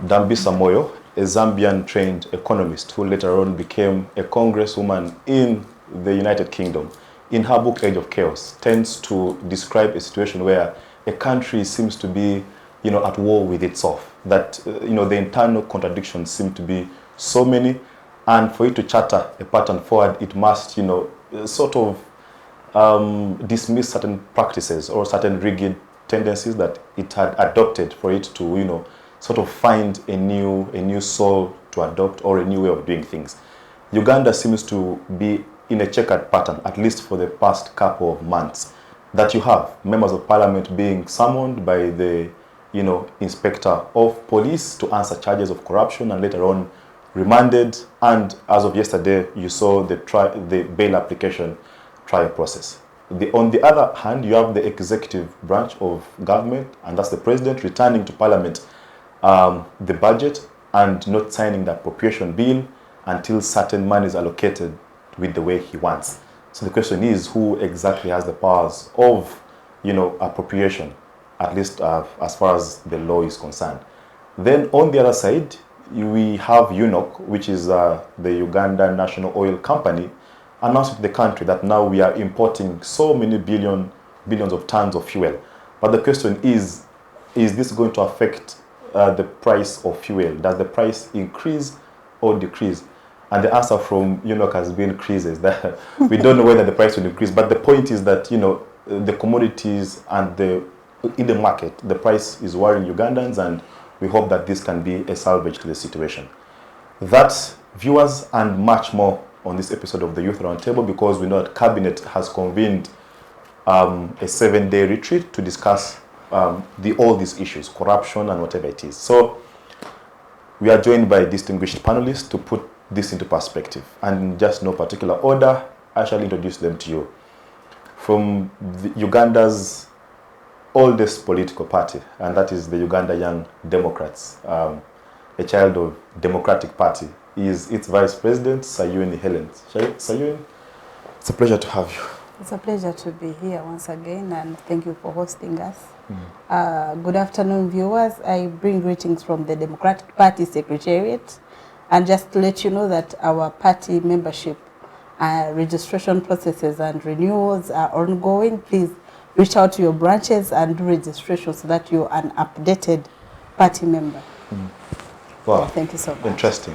Dambisa Moyo, a Zambian-trained economist who later on became a congresswoman in the United Kingdom, in her book Age of Chaos, tends to describe a situation where a country seems to be, at war with itself. That, the internal contradictions seem to be so many, and for it to charter a pattern forward, it must, sort of dismiss certain practices or certain rigid tendencies that it had adopted for it to, sort of find a new soul to adopt or a new way of doing things. Uganda seems to be in a checkered pattern, at least for the past couple of months, that you have members of parliament being summoned by the, inspector of police to answer charges of corruption and later on remanded. And as of yesterday, you saw the bail application trial process. On the other hand, you have the executive branch of government, and that's the president returning to parliament the budget and not signing the appropriation bill until certain money is allocated with the way he wants. So the question is, who exactly has the powers of, appropriation, at least as far as the law is concerned. Then on the other side, we have UNOC, which is the Uganda National Oil Company, announced to the country that now we are importing so many billions of tons of fuel. But the question is this going to affect the price of fuel? Does the price increase or decrease? And the answer from UNOC has been increases. That we don't know whether the price will increase, but the point is that the commodities and in the market, the price is worrying Ugandans, and we hope that this can be a salvage to the situation. That's, viewers, and much more on this episode of the Youth Roundtable, because we know that Cabinet has convened a 7-day retreat to discuss all these issues, corruption and whatever it is. So we are joined by distinguished panelists to put this into perspective. And in just no particular order, I shall introduce them to you. From Uganda's oldest political party, and that is the Uganda Young Democrats, a child of Democratic Party, is its Vice President, Sayuni Hellen. Sayuni, it's a pleasure to have you. It's a pleasure to be here once again, and thank you for hosting us. Good afternoon, viewers. I bring greetings from the Democratic Party Secretariat, and just to let you know that our party membership registration processes and renewals are ongoing. Please reach out to your branches and do registration so that you're an updated party member. Wow. Thank you so much. Interesting.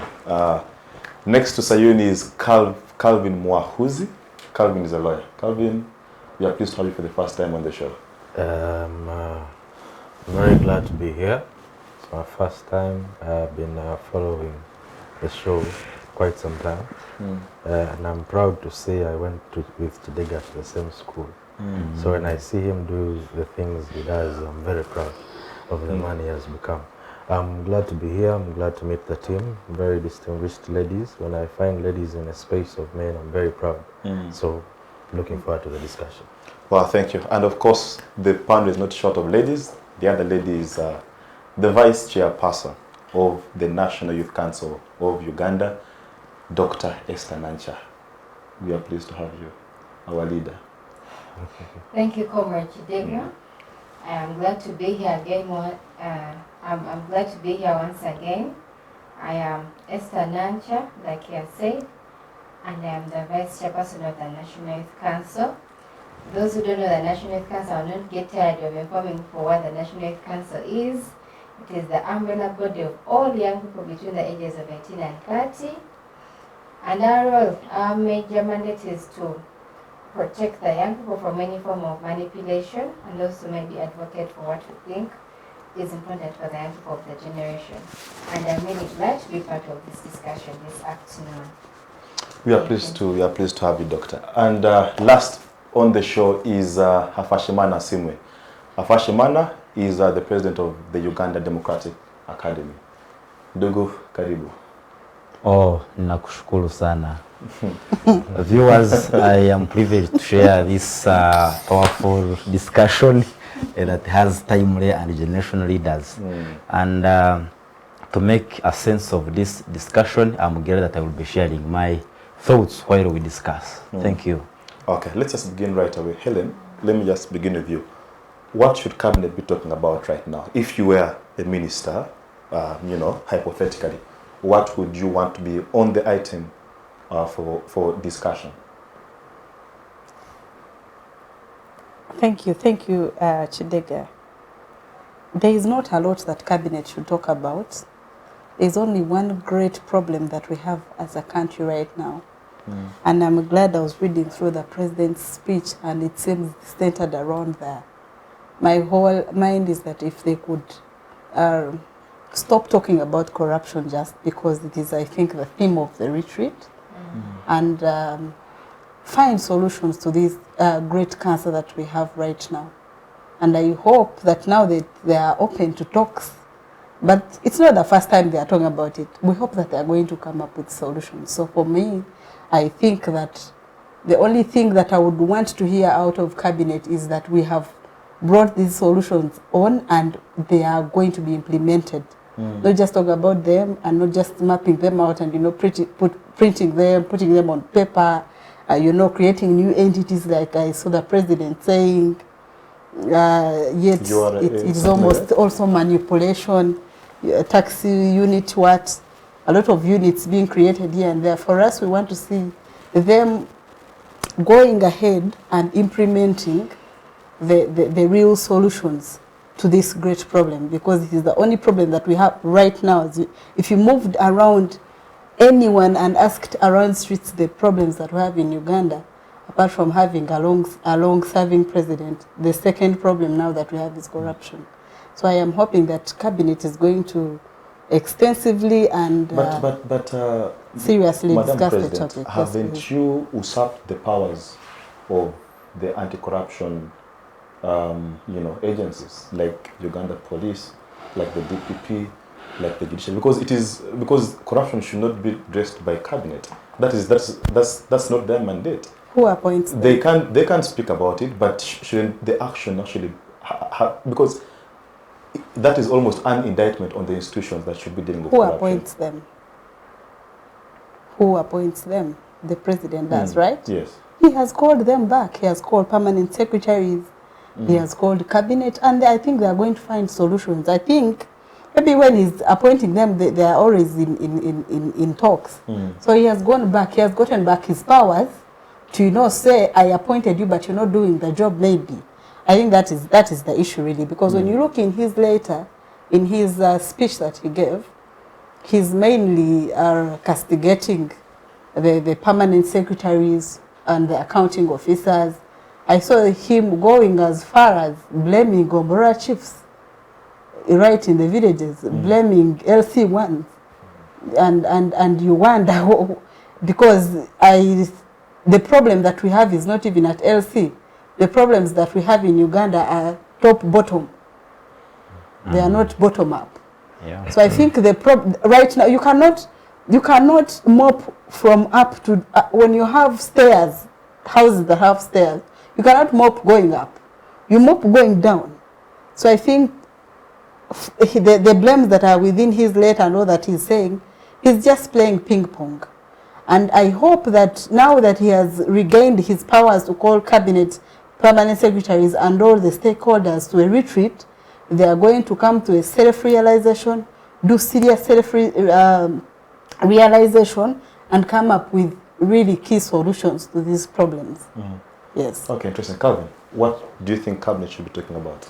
Next to Sayuni is Calvin Mwahuzi. Calvin is a lawyer. Calvin, we are pleased to have you for the first time on the show. I'm very glad to be here. It's my first time. I've been following the show quite some time. And I'm proud to say I went with Kidega to the same school. So when I see him do the things he does, I'm very proud of the man he has become. I'm glad to be here. I'm glad to meet the team. Very distinguished ladies. When I find ladies in a space of men, I'm very proud. So looking forward to the discussion. Well, thank you. And of course, the panel is not short of ladies. The other lady is the Vice Chairperson of the National Youth Council of Uganda, Dr. Esther Nankya. We are pleased to have you, our leader. Thank you, Comrade Kidega. I am glad to be here again. I'm glad to be here once again. I am Esther Nankya, like you have said, and I am the Vice Chairperson of the National Youth Council. Those who don't know the National Youth Council, will not get tired of informing for what the National Youth Council is. It is the umbrella body of all young people between the ages of 18 and 30. And our major mandate is to protect the young people from any form of manipulation, and also maybe advocate for what we think is important for the young people of the generation. And I'm really glad to be part of this discussion this afternoon. We are pleased to have you, Doctor. And last on the show is Hafashimana Asiimwe. Hafashimana is the president of the Uganda Democratic Academy. Ndugu, karibu. Oh, nakushukuru sana. Viewers, I am privileged to share this powerful discussion that has timely and generational leaders. And to make a sense of this discussion, I'm glad that I will be sharing my thoughts while we discuss. Thank you. Okay, let's just begin right away. Hellen, let me just begin with you. What should Cabinet be talking about right now? If you were a minister you know, hypothetically, what would you want to be on the item for discussion? Thank you, Kidega. There is not a lot that Cabinet should talk about. There's only one great problem that we have as a country right now. And I'm glad I was reading through the President's speech and it seems centered around there. My whole mind is that if they could stop talking about corruption just because it is, I think, the theme of the retreat, and find solutions to this great cancer that we have right now. And I hope that now that they are open to talks, but it's not the first time they are talking about it. We hope that they are going to come up with solutions. So for me, I think that the only thing that I would want to hear out of Cabinet is that we have brought these solutions on and they are going to be implemented. Not just talk about them and not just mapping them out and, you know, printing them, putting them on paper, you know, creating new entities like I saw the President saying, yet it is almost also manipulation, tax unit, a lot of units being created here and there. For us, we want to see them going ahead and implementing the real solutions to this great problem, because it is the only problem that we have right now. If you moved around anyone and asked around streets the problems that we have in Uganda, apart from having a long-serving president, the second problem now that we have is corruption. So I am hoping that Cabinet is going to extensively and seriously Madam discuss President, the topic. Haven't you usurped the powers of the anti-corruption you know, agencies like Uganda Police, like the DPP, like the judiciary? Because corruption should not be addressed by Cabinet. That's not their mandate. Who appoints them? They can't speak about it, but shouldn't the action actually because that is almost an indictment on the institutions that should be dealing with corruption. Who appoints them? Who appoints them? The President does, right? Yes. He has called them back. He has called permanent secretaries. He has called Cabinet, and I think they are going to find solutions. I think maybe when he's appointing them, they are always in talks. So he has gone back. He has gotten back his powers to, you know, say, I appointed you, but you're not doing the job maybe. I think that is the issue really, because when you look in his letter, in his speech that he gave, he's mainly castigating the permanent secretaries and the accounting officers. I saw him going as far as blaming Gombora chiefs, right in the villages, blaming LC1s, and you wonder, because the problem that we have is not even at LC. The problems that we have in Uganda are top-bottom. They are not bottom-up. Yeah. So I think right now, you cannot mop from up to, when you have stairs, houses that have stairs, you cannot mop going up. You mop going down. So I think the blames that are within his letter and all that he's saying, he's just playing ping pong. And I hope that now that he has regained his powers to call Cabinet, permanent secretaries and all the stakeholders to a retreat, they are going to come to a self-realization, do serious self-realization, and come up with really key solutions to these problems. Yes. Okay, interesting. Calvin, what do you think Cabinet should be talking about?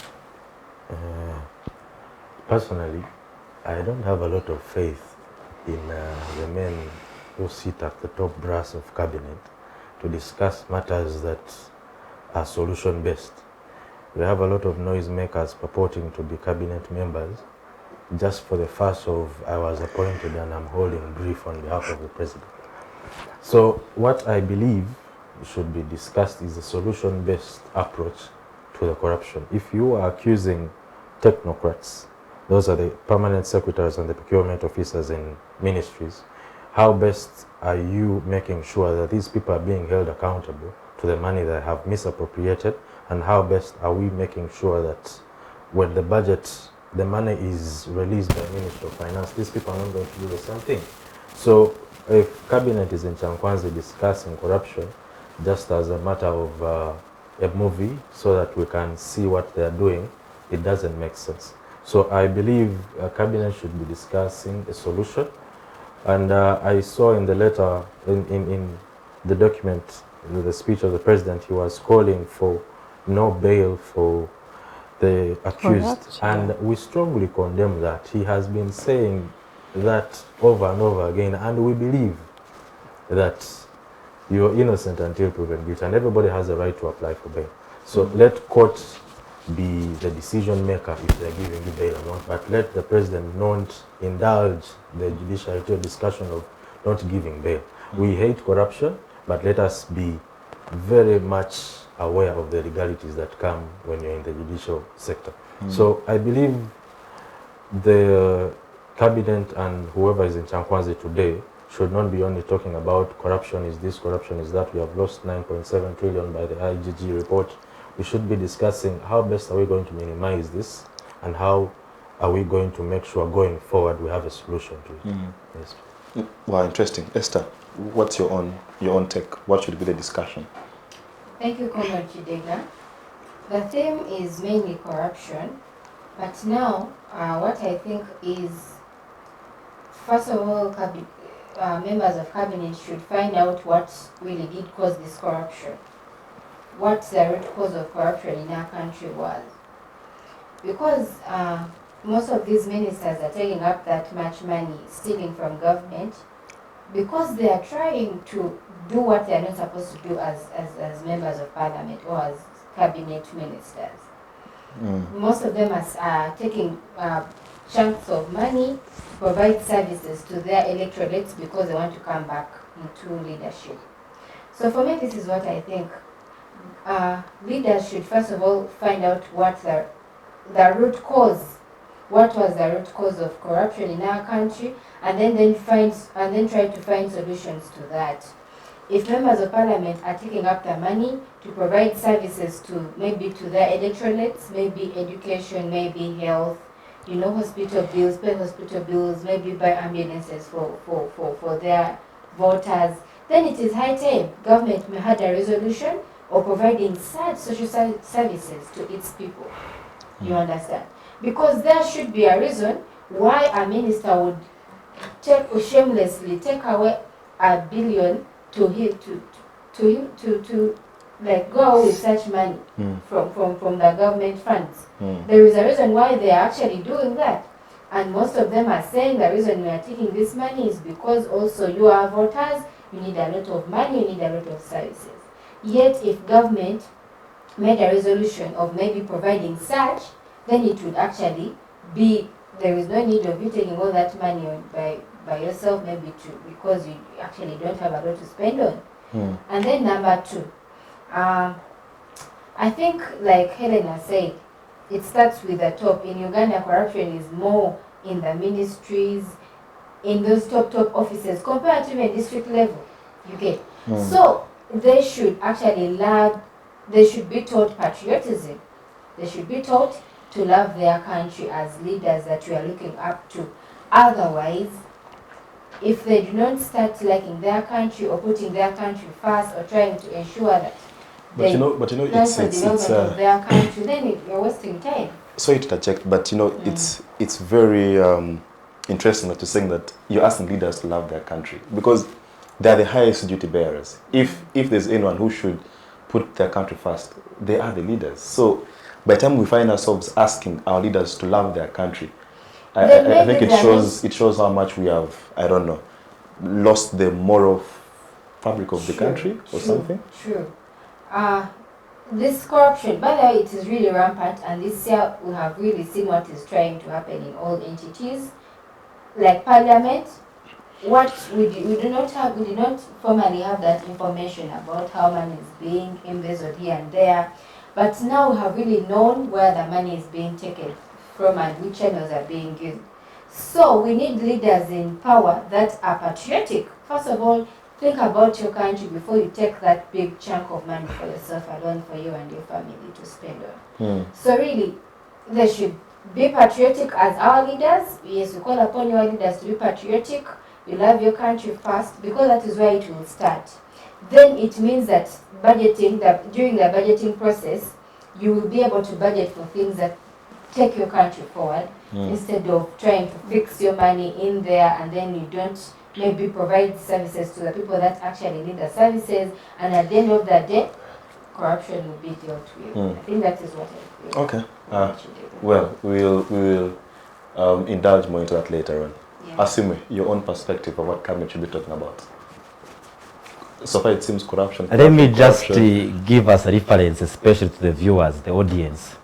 Personally, I don't have a lot of faith in the men who sit at the top brass of Cabinet to discuss matters that are solution-based. We have a lot of noisemakers purporting to be Cabinet members just for the fuss of I was appointed and I'm holding brief on behalf of the President. So what I believe should be discussed is a solution-based approach to the corruption. If you are accusing technocrats, those are the permanent secretaries and the procurement officers in ministries, how best are you making sure that these people are being held accountable to the money they have misappropriated, and how best are we making sure that when the budget, the money is released by the Minister of Finance, these people are not going to do the same thing. So if Cabinet is in Kyankwanzi discussing corruption just as a matter of a movie so that we can see what they are doing, it doesn't make sense. So I believe cabinet should be discussing a solution. And I saw in the letter, in the document, in the speech of the president, he was calling for no bail for the accused. Correct. And we strongly condemn that. He has been saying that over and over again, and we believe that you're innocent until proven guilty, and everybody has a right to apply for bail. So let court be the decision maker if they're giving you bail or not, but let the president not indulge the judiciary to a discussion of not giving bail. We hate corruption, but let us be very much aware of the legalities that come when you're in the judicial sector. So I believe the cabinet and whoever is in Kyankwanzi today should not be only talking about corruption is this, corruption is that. We have lost 9.7 trillion by the IGG report. We should be discussing how best are we going to minimize this, and how are we going to make sure going forward we have a solution to it. Yes. Wow, interesting. Esther, what's your own take? What should be the discussion? Thank you, Comrade Kidega. The theme is mainly corruption, but now what I think is, first of all, members of cabinet should find out what really did cause this corruption, what the root cause of corruption in our country was. Because most of these ministers are taking up that much money, stealing from government, because they are trying to do what they are not supposed to do as members of parliament or as cabinet ministers. Most of them are taking chunks of money, provide services to their electorates because they want to come back into leadership. So for me, this is what I think. Leaders should first of all find out what the root cause, what was the root cause of corruption in our country, and then try to find solutions to that. If members of parliament are taking up the money to provide services to maybe to their electorates, maybe education, maybe health, hospital bills, pay hospital bills, maybe buy ambulances for their voters, then it is high time government may have a resolution or providing such social services to its people. You understand? Because there should be a reason why a minister would shamelessly take away $1 billion to go with such money from the government funds. There is a reason why they are actually doing that. And most of them are saying the reason we are taking this money is because also you are voters, you need a lot of money, you need a lot of services. Yet if government made a resolution of maybe providing such, then it would actually be, there is no need of you taking all that money by yourself, maybe because you actually don't have a lot to spend on. And then number two, I think like Hellen has said, it starts with the top. In Uganda, corruption is more in the ministries, in those top offices compared to even district level. You get? So they should actually learn, they should be taught patriotism. They should be taught to love their country as leaders that we are looking up to. Otherwise, if they do not start liking their country or putting their country first or trying to ensure that it's of their country, then you're wasting time. Sorry to interject, but it's very interesting that you're saying that you're asking leaders to love their country, because they're the highest duty bearers. If there's anyone who should put their country first, they are the leaders. So by the time we find ourselves asking our leaders to love their country, I think it shows how much we have, I don't know, lost the moral fabric of the country or something. True. This corruption, by the way, it is really rampant, and this year we have really seen what is trying to happen in all entities, like Parliament. What we did not formally have that information about how money is being embezzled here and there, but now we have really known where the money is being taken from and which channels are being used. So we need leaders in power that are patriotic. First of all, think about your country before you take that big chunk of money for yourself alone, for you and your family to spend on. So really, they should be patriotic as our leaders. Yes, we call upon your leaders to be patriotic. You love your country first, because that is where it will start. Then it means that during the budgeting process, you will be able to budget for things that take your country forward instead of trying to fix your money in there and then you don't maybe provide services to the people that actually need the services, and at the end of the day, corruption will be dealt with. I think that is what I feel. Okay. Well, we will indulge more into that later on. Yeah. Asiimwe, your own perspective of what cabinet should be talking about. So far it seems corruption. Let me just give us a reference, especially to the viewers, the audience,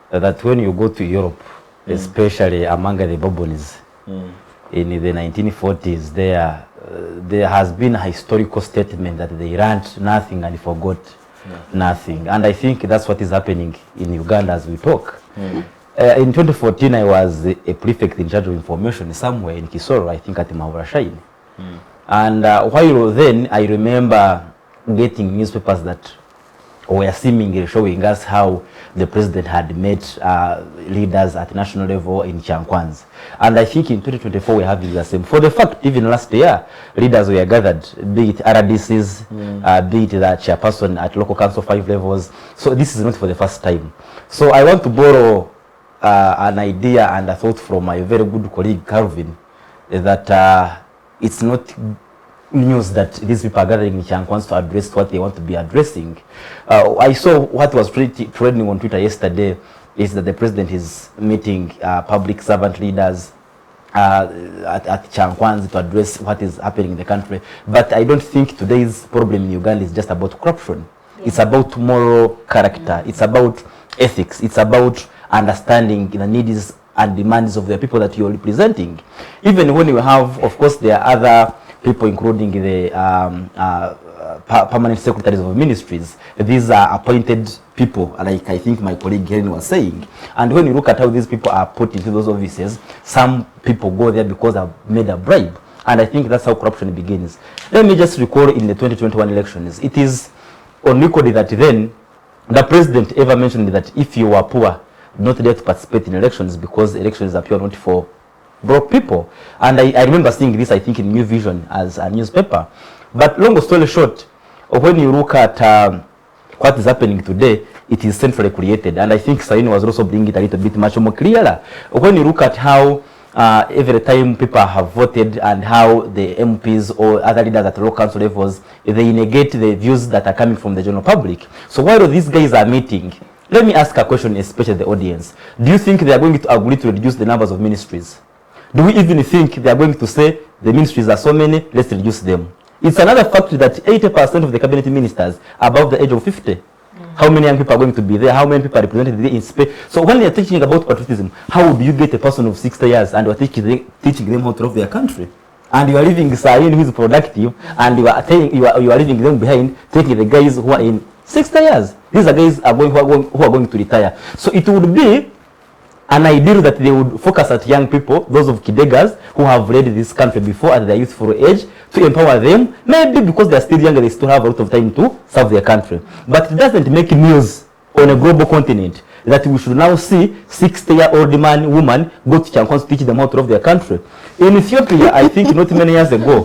that when you go to Europe, especially among the Bourbons, in the 1940s, there has been a historical statement that they ran nothing and forgot nothing. And I think that's what is happening in Uganda as we talk. In 2014, I was a prefect in charge of information somewhere in Kisoro, I think at Mwahuzi. And while then, I remember getting newspapers that were seemingly showing us how the president had met leaders at national level in Kyankwanzi. And I think in 2024 we're having the same. For the fact, even last year, leaders were gathered, be it RDCs, be it the chairperson at local council 5 levels. So this is not for the first time. So I want to borrow an idea and a thought from my very good colleague Calvin, that it's not news that these people are gathering in Kyankwanzi to address what they want to be addressing. I saw what was trending on Twitter yesterday is that the president is meeting public servant leaders at Kyankwanzi to address what is happening in the country. But I don't think today's problem in Uganda is just about corruption. It's about moral character. It's about ethics. It's about understanding the needs and demands of the people that you're representing. Even when you have, of course, there are other people, including the permanent secretaries of ministries. These are appointed people, like I think my colleague Hellen was saying. And when you look at how these people are put into those offices, some people go there because they've made a bribe. And I think that's how corruption begins. Let me just recall in the 2021 elections, it is on record that then the president ever mentioned that if you are poor, not there to participate in elections because elections appear not for broke people. And I remember seeing this, I think, in New Vision as a newspaper. But long story short, when you look at what is happening today, it is centrally created. And I think Sayuni was also bringing it a little bit much more clearer. When you look at how every time people have voted and how the MPs or other leaders at local council levels, they negate the views that are coming from the general public. So while these guys are meeting, let me ask a question, especially the audience. Do you think they are going to agree to reduce the numbers of ministries? Do we even think they are going to say the ministries are so many, let's reduce them? It's another fact that 80% of the cabinet ministers are above the age of 50. How many young people are going to be there? How many people are represented in space? So when you're teaching about patriotism, how do you get a person of 60 years and you're teaching them how to love their country? And you are leaving Sayuni who is productive, and you are leaving them behind, taking the guys who are in 60 years. These are guys who are going to retire. So it would be an ideal that they would focus at young people, those of Kidegas who have led this country before at their youthful age, to empower them. Maybe because they are still younger, they still have a lot of time to serve their country. But it doesn't make news on a global continent that we should now see 60-year-old man, woman go to Kyankwanzi to teach them how to love their country. In Ethiopia, I think not many years ago,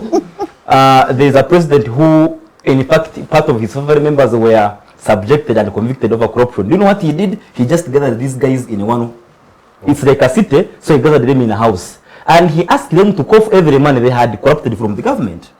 there is a president who, in fact, part of his family members were subjected and convicted over corruption. Do you know what he did? He just gathered these guys in one. It's like a city, so he gathered them in a house. And he asked them to cough every money they had corrupted from the government.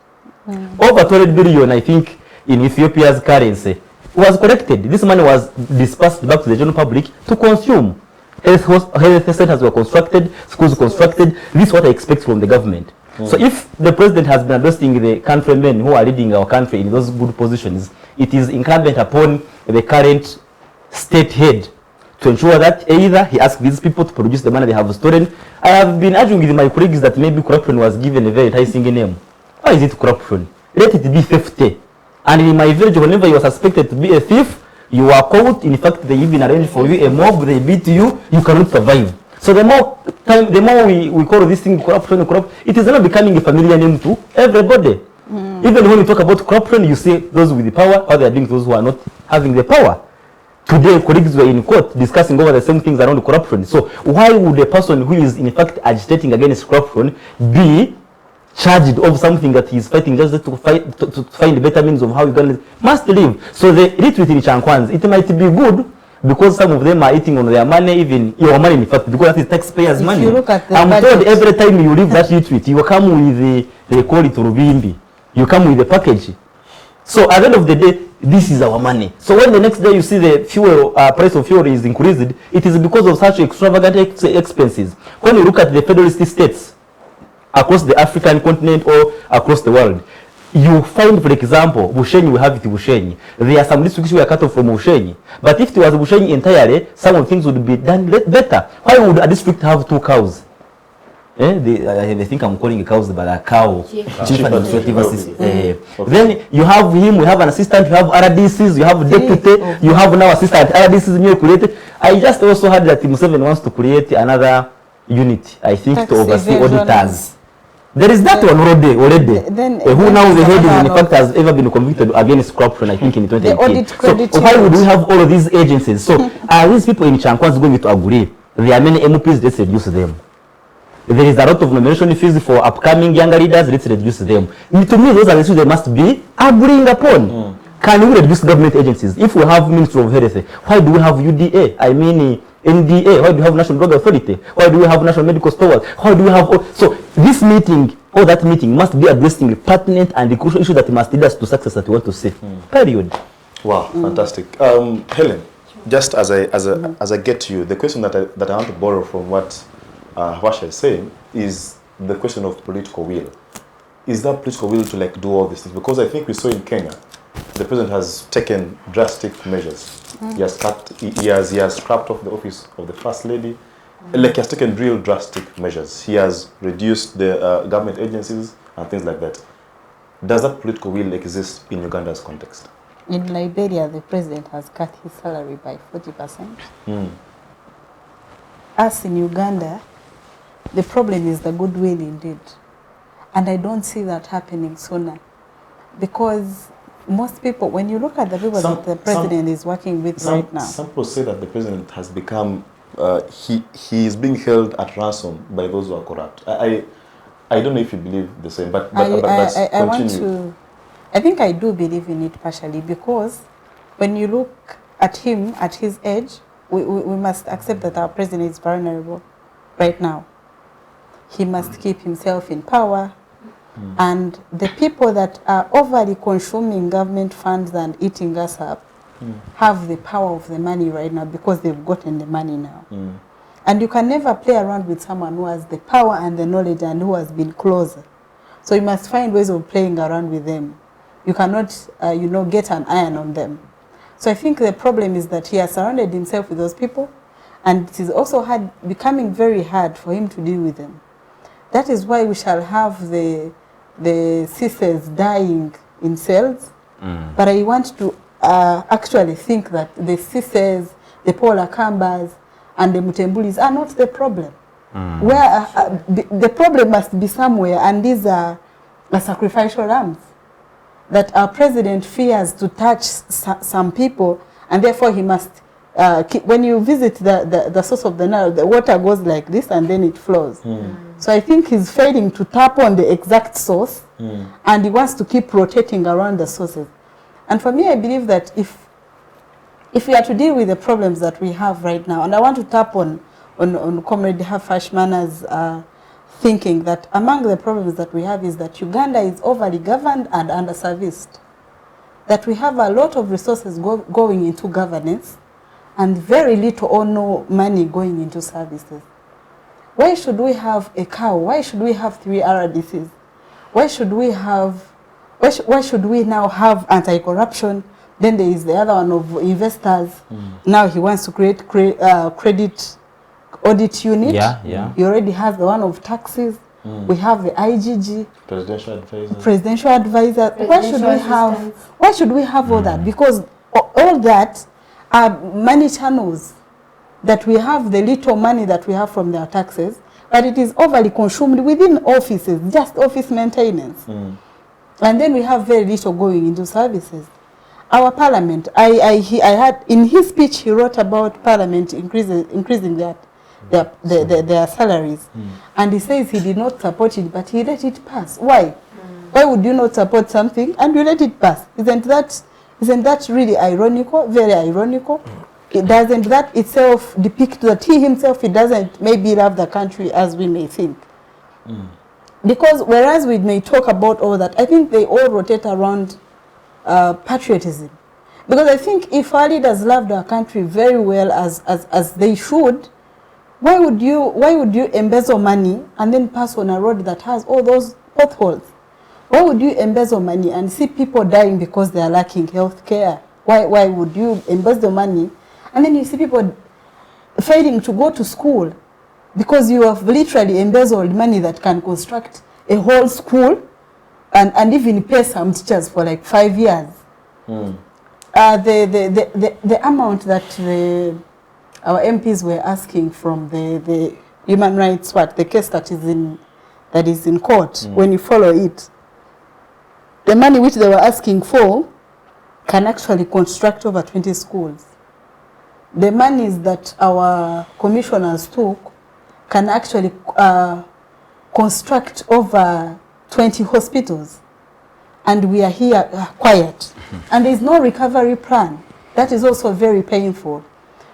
Over 12 billion, I think, in Ethiopia's currency was collected. This money was dispersed back to the general public to consume. Health centers were constructed, schools constructed. This is what I expect from the government. So if the president has been addressing the countrymen who are leading our country in those good positions, it is incumbent upon the current state head to ensure that either he asks these people to produce the money they have stolen. I have been arguing with my colleagues that maybe corruption was given a very enticing name. Why is it corruption? Let it be theft. And in my village, whenever you are suspected to be a thief, you are caught. In fact, they even arrange for you a mob, they beat you, you cannot survive. So the more we call this thing corruption, it is now becoming a familiar name to everybody. Even when you talk about corruption, you see those with the power, how they are doing those who are not having the power. Today, colleagues were in court discussing over the same things around corruption. So why would a person who is in fact agitating against corruption be charged of something that he is fighting just to find better means of how Ugandans must live? So the elite within Kyankwanzi, it might be good because some of them are eating on their money, even your money in fact, because that is taxpayers' If money. you look at the I'm budget, told every time you leave that retreat, you come with the, they call it Rubimbi, you come with the package. So at the end of the day, this is our money. So when the next day you see the fuel, price of fuel is increased, it is because of such extravagant expenses. When you look at the federalist states across the African continent or across the world, you find, for example, Bushenyi, we have it Bushenyi. There are some districts we are cut off from Bushenyi. But if it was Bushenyi entirely, some of the things would be done better. Why would a district have 2 cows? I think I'm calling a cows, but a cow. Chief administrative assistant. Then you have him, we have an assistant, you have RDCs, you have deputy, you have now assistant RDCs new created. I just also heard that Museveni wants to create another unit, I think, to oversee auditors. There is that one already. Who now the head is in fact has ever been convicted against corruption, I think in 2018. So why would we have all of these agencies? So are these people in Kyankwanzi going to agree? There are many MPs, let's reduce them. There is a lot of nomination fees for upcoming younger leaders, let's reduce them. To me, those are the issues they must be agreeing upon. Can we reduce government agencies? If we have Ministry of Health, why do we have UDA? I mean NDA, why do we have National Drug Authority? Why do we have National Medical Stores? Why do we have so this meeting or that meeting must be addressing the pertinent and the crucial issue that must lead us to success that we want to see. Period. Wow, fantastic. Hellen, just as I get to you, the question that I want to borrow from what Hafasha is saying is the question of political will. Is there political will to like do all these things? Because I think we saw in Kenya, the president has taken drastic measures. He has scrapped off the office of the first lady. Like he has taken real drastic measures. He has reduced the government agencies and things like that. Does that political will exist in Uganda's context? In Liberia, the president has cut his salary by 40%. Us in Uganda, the problem is the goodwill indeed. And I don't see that happening sooner. Because most people, when you look at the people that the president is working with right now. Some people say that the president has become, he is being held at ransom by those who are corrupt. I don't know if you believe the same, but continue. I think I do believe in it partially, because when you look at him at his age, we must accept that our president is vulnerable right now. He must keep himself in power. And the people that are overly consuming government funds and eating us up have the power of the money right now, because they've gotten the money now. And you can never play around with someone who has the power and the knowledge and who has been closer. So you must find ways of playing around with them. You cannot, get an iron on them. So I think the problem is that he has surrounded himself with those people, and it is also becoming very hard for him to deal with them. That is why we shall have the sisters dying in cells. But I want to actually think that the sisters, the Paul Akambas, and the Mutembulis are not the problem. Where the problem must be somewhere, and these are the sacrificial lambs that our president fears to touch some people, and therefore he must keep. When you visit the source of the Nile, the water goes like this and then it flows. So I think he's failing to tap on the exact source, and he wants to keep rotating around the sources. And for me, I believe that if we are to deal with the problems that we have right now, and I want to tap on Comrade Hafashimana's thinking that among the problems that we have is that Uganda is overly governed and underserviced. That we have a lot of resources going into governance and very little or no money going into services. Why should we have a cow? Why should we have 3 RDCs? Why should we now have anti-corruption? Then there is the other one of investors. Now he wants to create credit audit unit. He already has the one of taxes. We have the IGG, presidential advisor. Why should we have all that? Because all that are money channels that we have, the little money that we have from their taxes, but it is overly consumed within offices, just office maintenance. And then we have very little going into services. Our parliament, I had in his speech, he wrote about parliament increasing their salaries. And he says he did not support it, but he let it pass. Why? Why would you not support something and you let it pass? Isn't that really ironical? Very ironical. it doesn't that itself depict that he himself, he doesn't maybe love the country as we may think. Because whereas we may talk about all that, I think they all rotate around patriotism. Because I think if our leaders loved our country very well as they should, why would you embezzle money and then pass on a road that has all those potholes? Why would you embezzle money and see people dying because they are lacking health care? Why would you embezzle money and then you see people failing to go to school because you have literally embezzled money that can construct a whole school and even pay some teachers for like 5 years? The amount that our MPs were asking from the human rights the case that is in court, when you follow it, the money which they were asking for can actually construct over 20 schools. The monies that our commissioners took can actually construct over 20 hospitals. And we are here quiet. And there is no recovery plan. That is also very painful.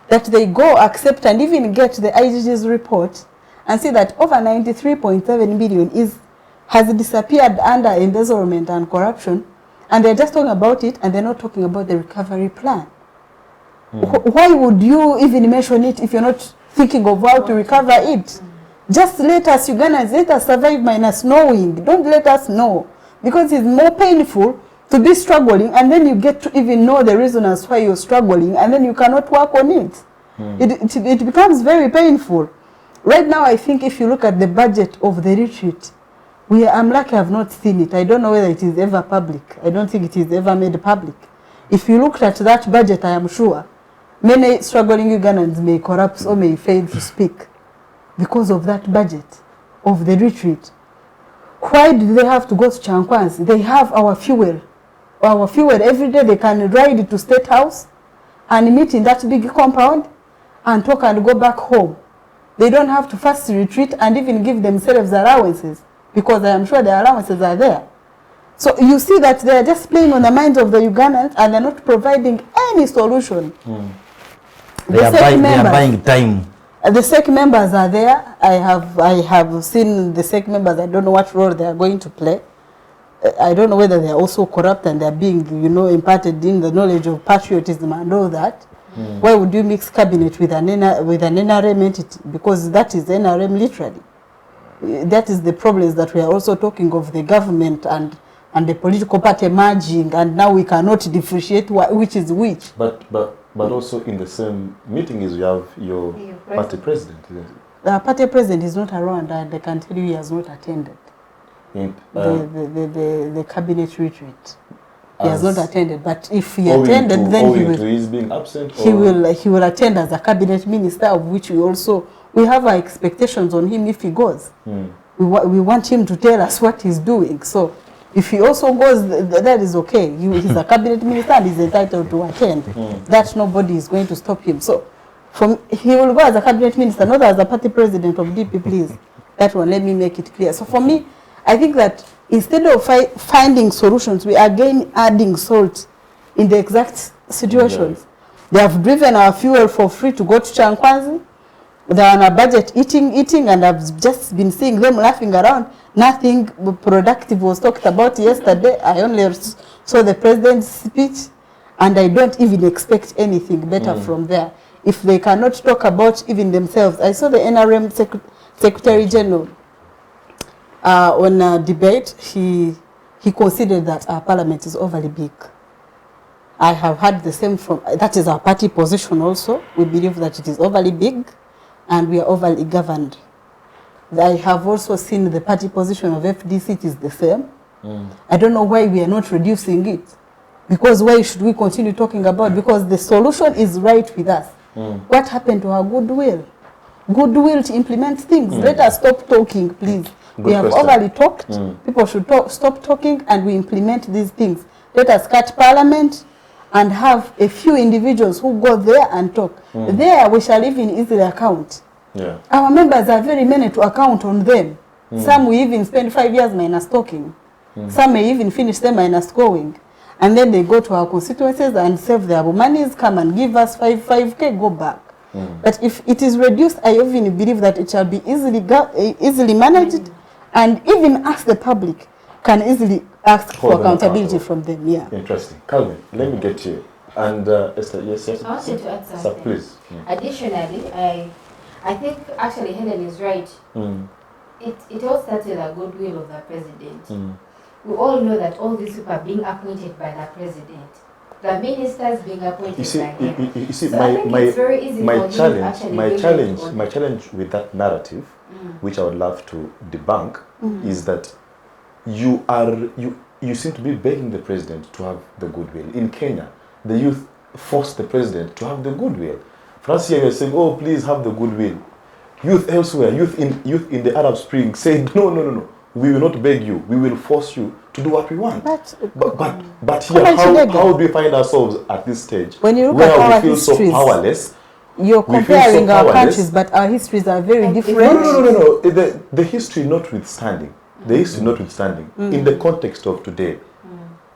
That they go accept and even get the IGG's report and see that over 93.7 billion has disappeared under embezzlement and corruption, and they're just talking about it and they're not talking about the recovery plan. Why would you even mention it if you're not thinking of how to recover it? Just let us, Ugandans, let us survive minus knowing. Don't let us know. Because it's more painful to be struggling and then you get to even know the reason as why you're struggling and then you cannot work on it. It becomes very painful. Right now, I think if you look at the budget of the retreat, I'm lucky I've not seen it. I don't know whether it is ever public. I don't think it is ever made public. If you looked at that budget, I am sure many struggling Ugandans may collapse or may fail to speak because of that budget of the retreat. Why do they have to go to Kyankwanzi? They have our fuel. Our fuel every day. They can ride to State House and meet in that big compound and talk and go back home. They don't have to first retreat and even give themselves allowances, because I am sure the allowances are there. So you see that they are just playing on the minds of the Ugandans and they're not providing any solution. They are buying time. The SEC members are there. I have seen the SEC members. I don't know what role they are going to play. I don't know whether they are also corrupt and they are being, imparted in the knowledge of patriotism and all that. Why would you mix cabinet with an NRM entity? Because that is NRM literally. That is the problems that we are also talking of, the government and the political party merging, and now we cannot differentiate which is which. But also in the same meeting is you have your party president. The party president is not around, and I can tell you he has not attended the cabinet retreat. He has not attended, but if he attended, then he will. He's being absent. He will attend as a cabinet minister, of which we have our expectations on him if he goes. We want him to tell us what he's doing. So if he also goes, that is okay. He's a cabinet minister and he's entitled to attend. That nobody is going to stop him. So he will go as a cabinet minister, not as a party president of DP, please. That one, let me make it clear. So for me, I think that instead of finding solutions, we are again adding salt in the exact situations. They have driven our fuel for free to go to Kyankwanzi. They are on a budget eating, and I've just been seeing them laughing around. Nothing productive was talked about yesterday. I only saw the president's speech, and I don't even expect anything better from there. If they cannot talk about even themselves. I saw the NRM Secretary General on a debate. He considered that our parliament is overly big. I have heard the same that is our party position also. We believe that it is overly big and we are overly governed. I have also seen the party position of FDC, it is the same. I don't know why we are not reducing it. Because why should we continue talking about? Because the solution is right with us. What happened to our goodwill? Goodwill to implement things. Let us stop talking, please. We have overly talked. People should stop talking and we implement these things. Let us cut parliament and have a few individuals who go there and talk. There we shall even easily account. Our members are very many to account on them. Some we even spend 5 years minus talking. Some may even finish them minus going. and then they go to our constituencies and save their monies, come and give us 5K, go back. But if it is reduced, I even believe that it shall be easily managed, and even us, the public, can easily ask for accountability from them. Yeah. Interesting. Calvin, let me get to you. And Esther, yes. I wanted to add something. So please. Additionally, I think actually Hellen is right. It all starts with the goodwill of the president. We all know that all these people are being appointed by the president. The ministers being appointed by him. You see, so I think it's very easy my for him to actually my challenge with that narrative, which I would love to debunk, is that you seem to be begging the president to have the goodwill. In Kenya, the youth forced the president to have the goodwill. France here, you're saying, oh, please have the goodwill. Youth elsewhere, youth in the Arab Spring said, no, we will not beg you. We will force you to do what we want. But here, how do we find ourselves at this stage? When you look where at our we feel histories, so powerless? You're comparing our countries, but our histories are very different. No. The history notwithstanding, in the context of today,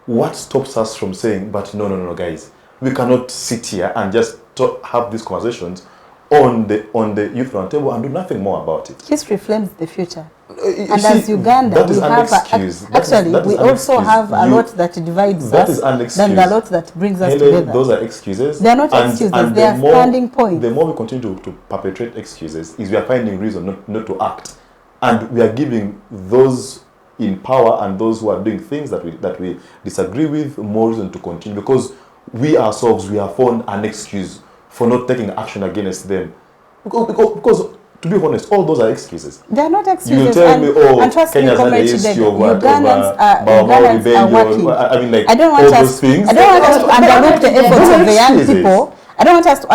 what stops us from saying, but no, guys, we cannot sit here and just have these conversations on the youth roundtable and do nothing more about it. History frames the future. And as Uganda, we have we also have a lot that divides us than the lot that brings us together. Those are excuses. They are not excuses, they are standing points. The more we continue to perpetrate excuses, is we are finding reason not to act. And we are giving those in power and those who are doing things that we disagree with more reason to continue, because we ourselves, we have found an excuse for not taking action against them. Because to be honest, all those are excuses. They are not excuses. You tell me, oh, trust Kenya's had a history of what? Ugandans are working. I mean, like, I don't want us to underlook the efforts of the young people. I don't want us to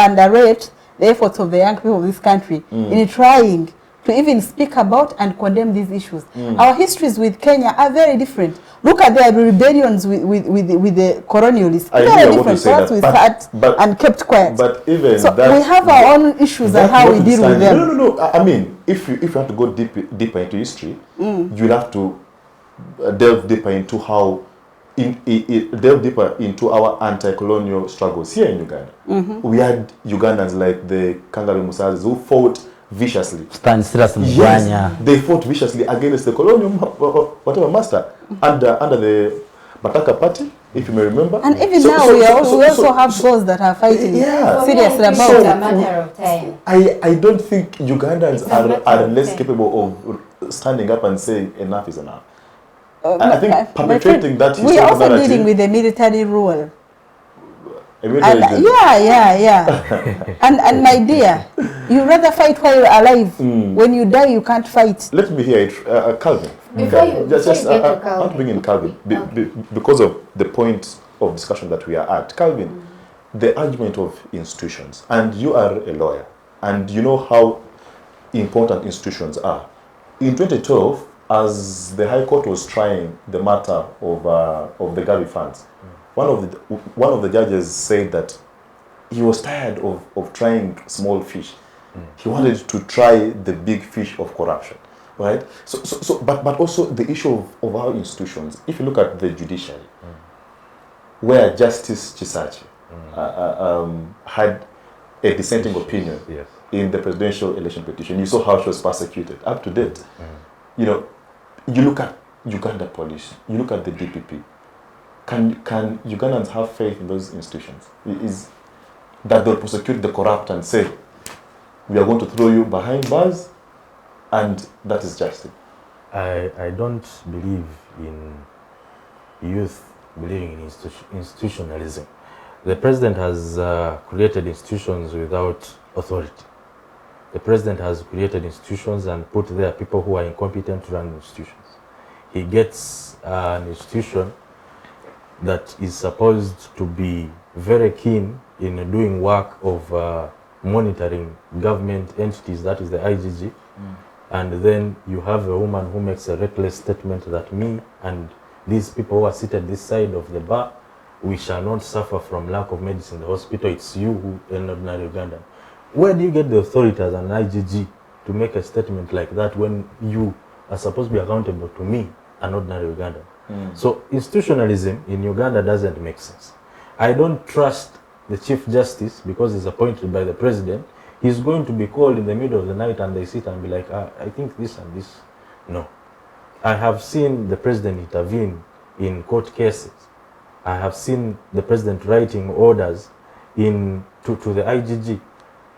underrate the efforts of the young people of this country in trying to even speak about and condemn these issues. Our histories with Kenya are very different. Look at the rebellions with the colonialists. Very different. For us, we sat and kept quiet. But even so that, we have our own issues and how we deal with them. No. I mean, if you have to go deeper into history, you'll have to delve deeper into how delve deeper into our anti-colonial struggles here in Uganda. We had Ugandans like the Kangaroo Musazis who fought viciously. Yes, they fought viciously against the colonial whatever master under the Bataka party, if you may remember. And even now we also have those that are fighting seriously about it. It's a matter of time. I don't think Ugandans are less capable of standing up and saying enough is enough. I think perpetrating that we are also dealing with the military rule. And my dear, you rather fight while you're alive. When you die, you can't fight. Let me hear it, Calvin. I want to bring in Calvin because of the point of discussion that we are at. Calvin, the argument of institutions, and you are a lawyer, and you know how important institutions are. In 2012, as the High Court was trying the matter of the Gavi funds, one of the judges said that he was tired of trying small fish. He wanted to try the big fish of corruption, right? But also the issue of our institutions. If you look at the judiciary, where Justice Chisachi had a dissenting opinion in the presidential election petition, you saw how she was persecuted. Up to date, you know, you look at Uganda police, you look at the DPP. Can Ugandans have faith in those institutions? Is that they'll prosecute the corrupt and say, we are going to throw you behind bars, and that is justice? I don't believe in youth believing in institutionalism. The president has created institutions without authority. The president has created institutions and put there people who are incompetent to run institutions. He gets an institution that is supposed to be very keen in doing work of monitoring government entities, that is the IGG, and then you have a woman who makes a reckless statement that me and these people who are seated this side of the bar, we shall not suffer from lack of medicine in the hospital, it's you who an ordinary Ugandan. Where do you get the authority as an IGG to make a statement like that when you are supposed to be accountable to me, an ordinary Ugandan? So institutionalism in Uganda doesn't make sense. I don't trust the Chief Justice because he's appointed by the President. He's going to be called in the middle of the night and they sit and be like, I think this and this. No. I have seen the President intervene in court cases. I have seen the President writing orders to the IGG.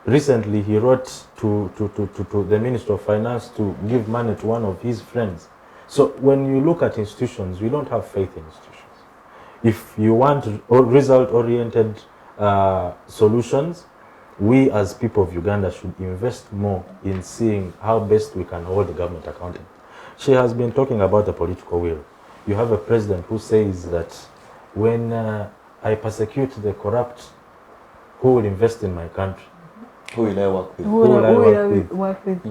Recently, he wrote to the Minister of Finance to give money to one of his friends. So when you look at institutions, we don't have faith in institutions. If you want result-oriented solutions, we as people of Uganda should invest more in seeing how best we can hold the government accountable. She has been talking about the political will. You have a president who says that when I persecute the corrupt, who will invest in my country? Who will I work with? Who will I work with?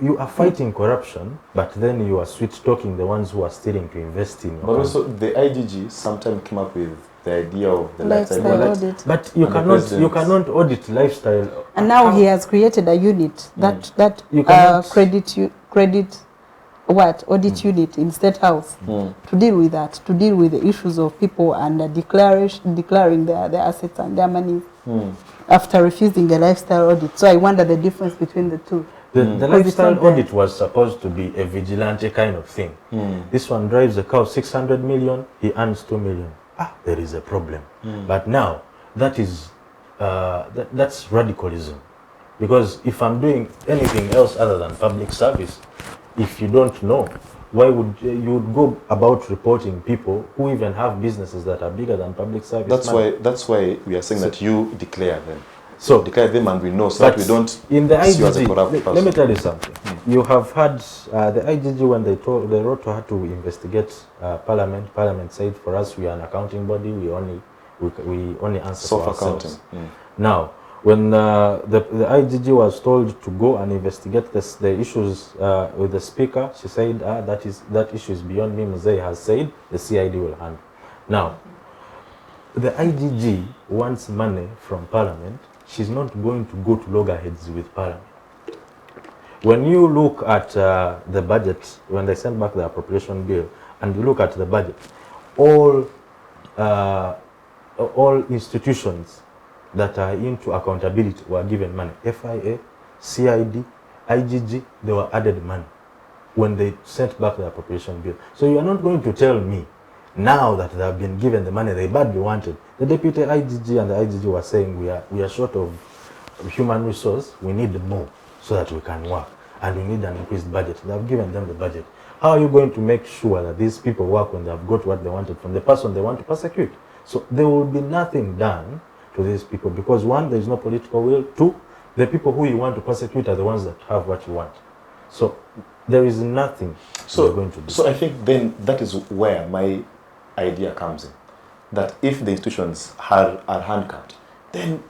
You are fighting corruption, but then you are sweet-talking the ones who are stealing to invest in your country. Also, the IGG sometimes came up with the idea of the Lifestyle audit. But you cannot audit lifestyle. And now he has created a unit that You cannot- audit unit in State House to deal with that, to deal with the issues of people and declaring their assets and their money after refusing the lifestyle audit. So I wonder the difference between the two. The lifestyle audit was supposed to be a vigilante kind of thing. This one drives a car 600 million, he earns 2 million. There is a problem. But now, that is that's radicalism. Because if I'm doing anything else other than public service, if you don't know, why would you go about reporting people who even have businesses that are bigger than public service? That's why we are saying that you declare them. So declare them and we know so that we don't in the see you as a IGG, corrupt person. let me tell you something. You have had the IGG when they wrote to her to investigate Parliament. Parliament said, for us, we are an accounting body. We only answer for ourselves. Now, when the IGG was told to go and investigate the issues with the speaker, she said, that issue is beyond me. Mzee has said the CID will handle. Now, the IGG wants money from Parliament. She's not going to go to loggerheads with Parliament. When you look at the budget, when they sent back the appropriation bill, and you look at the budget, all institutions that are into accountability were given money. FIA, CID, IGG, they were added money when they sent back the appropriation bill. So you are not going to tell me now that they have been given the money they badly wanted. The deputy IGG and the IGG were saying we are short of human resource, we need more so that we can work, and we need an increased budget. They have given them the budget. How are you going to make sure that these people work when they have got what they wanted from the person they want to persecute? So there will be nothing done to these people because one, there is no political will. Two, the people who you want to persecute are the ones that have what you want. So there is nothing you're going to do. So I think then that is where my idea comes in. That if the institutions are hand-cut, then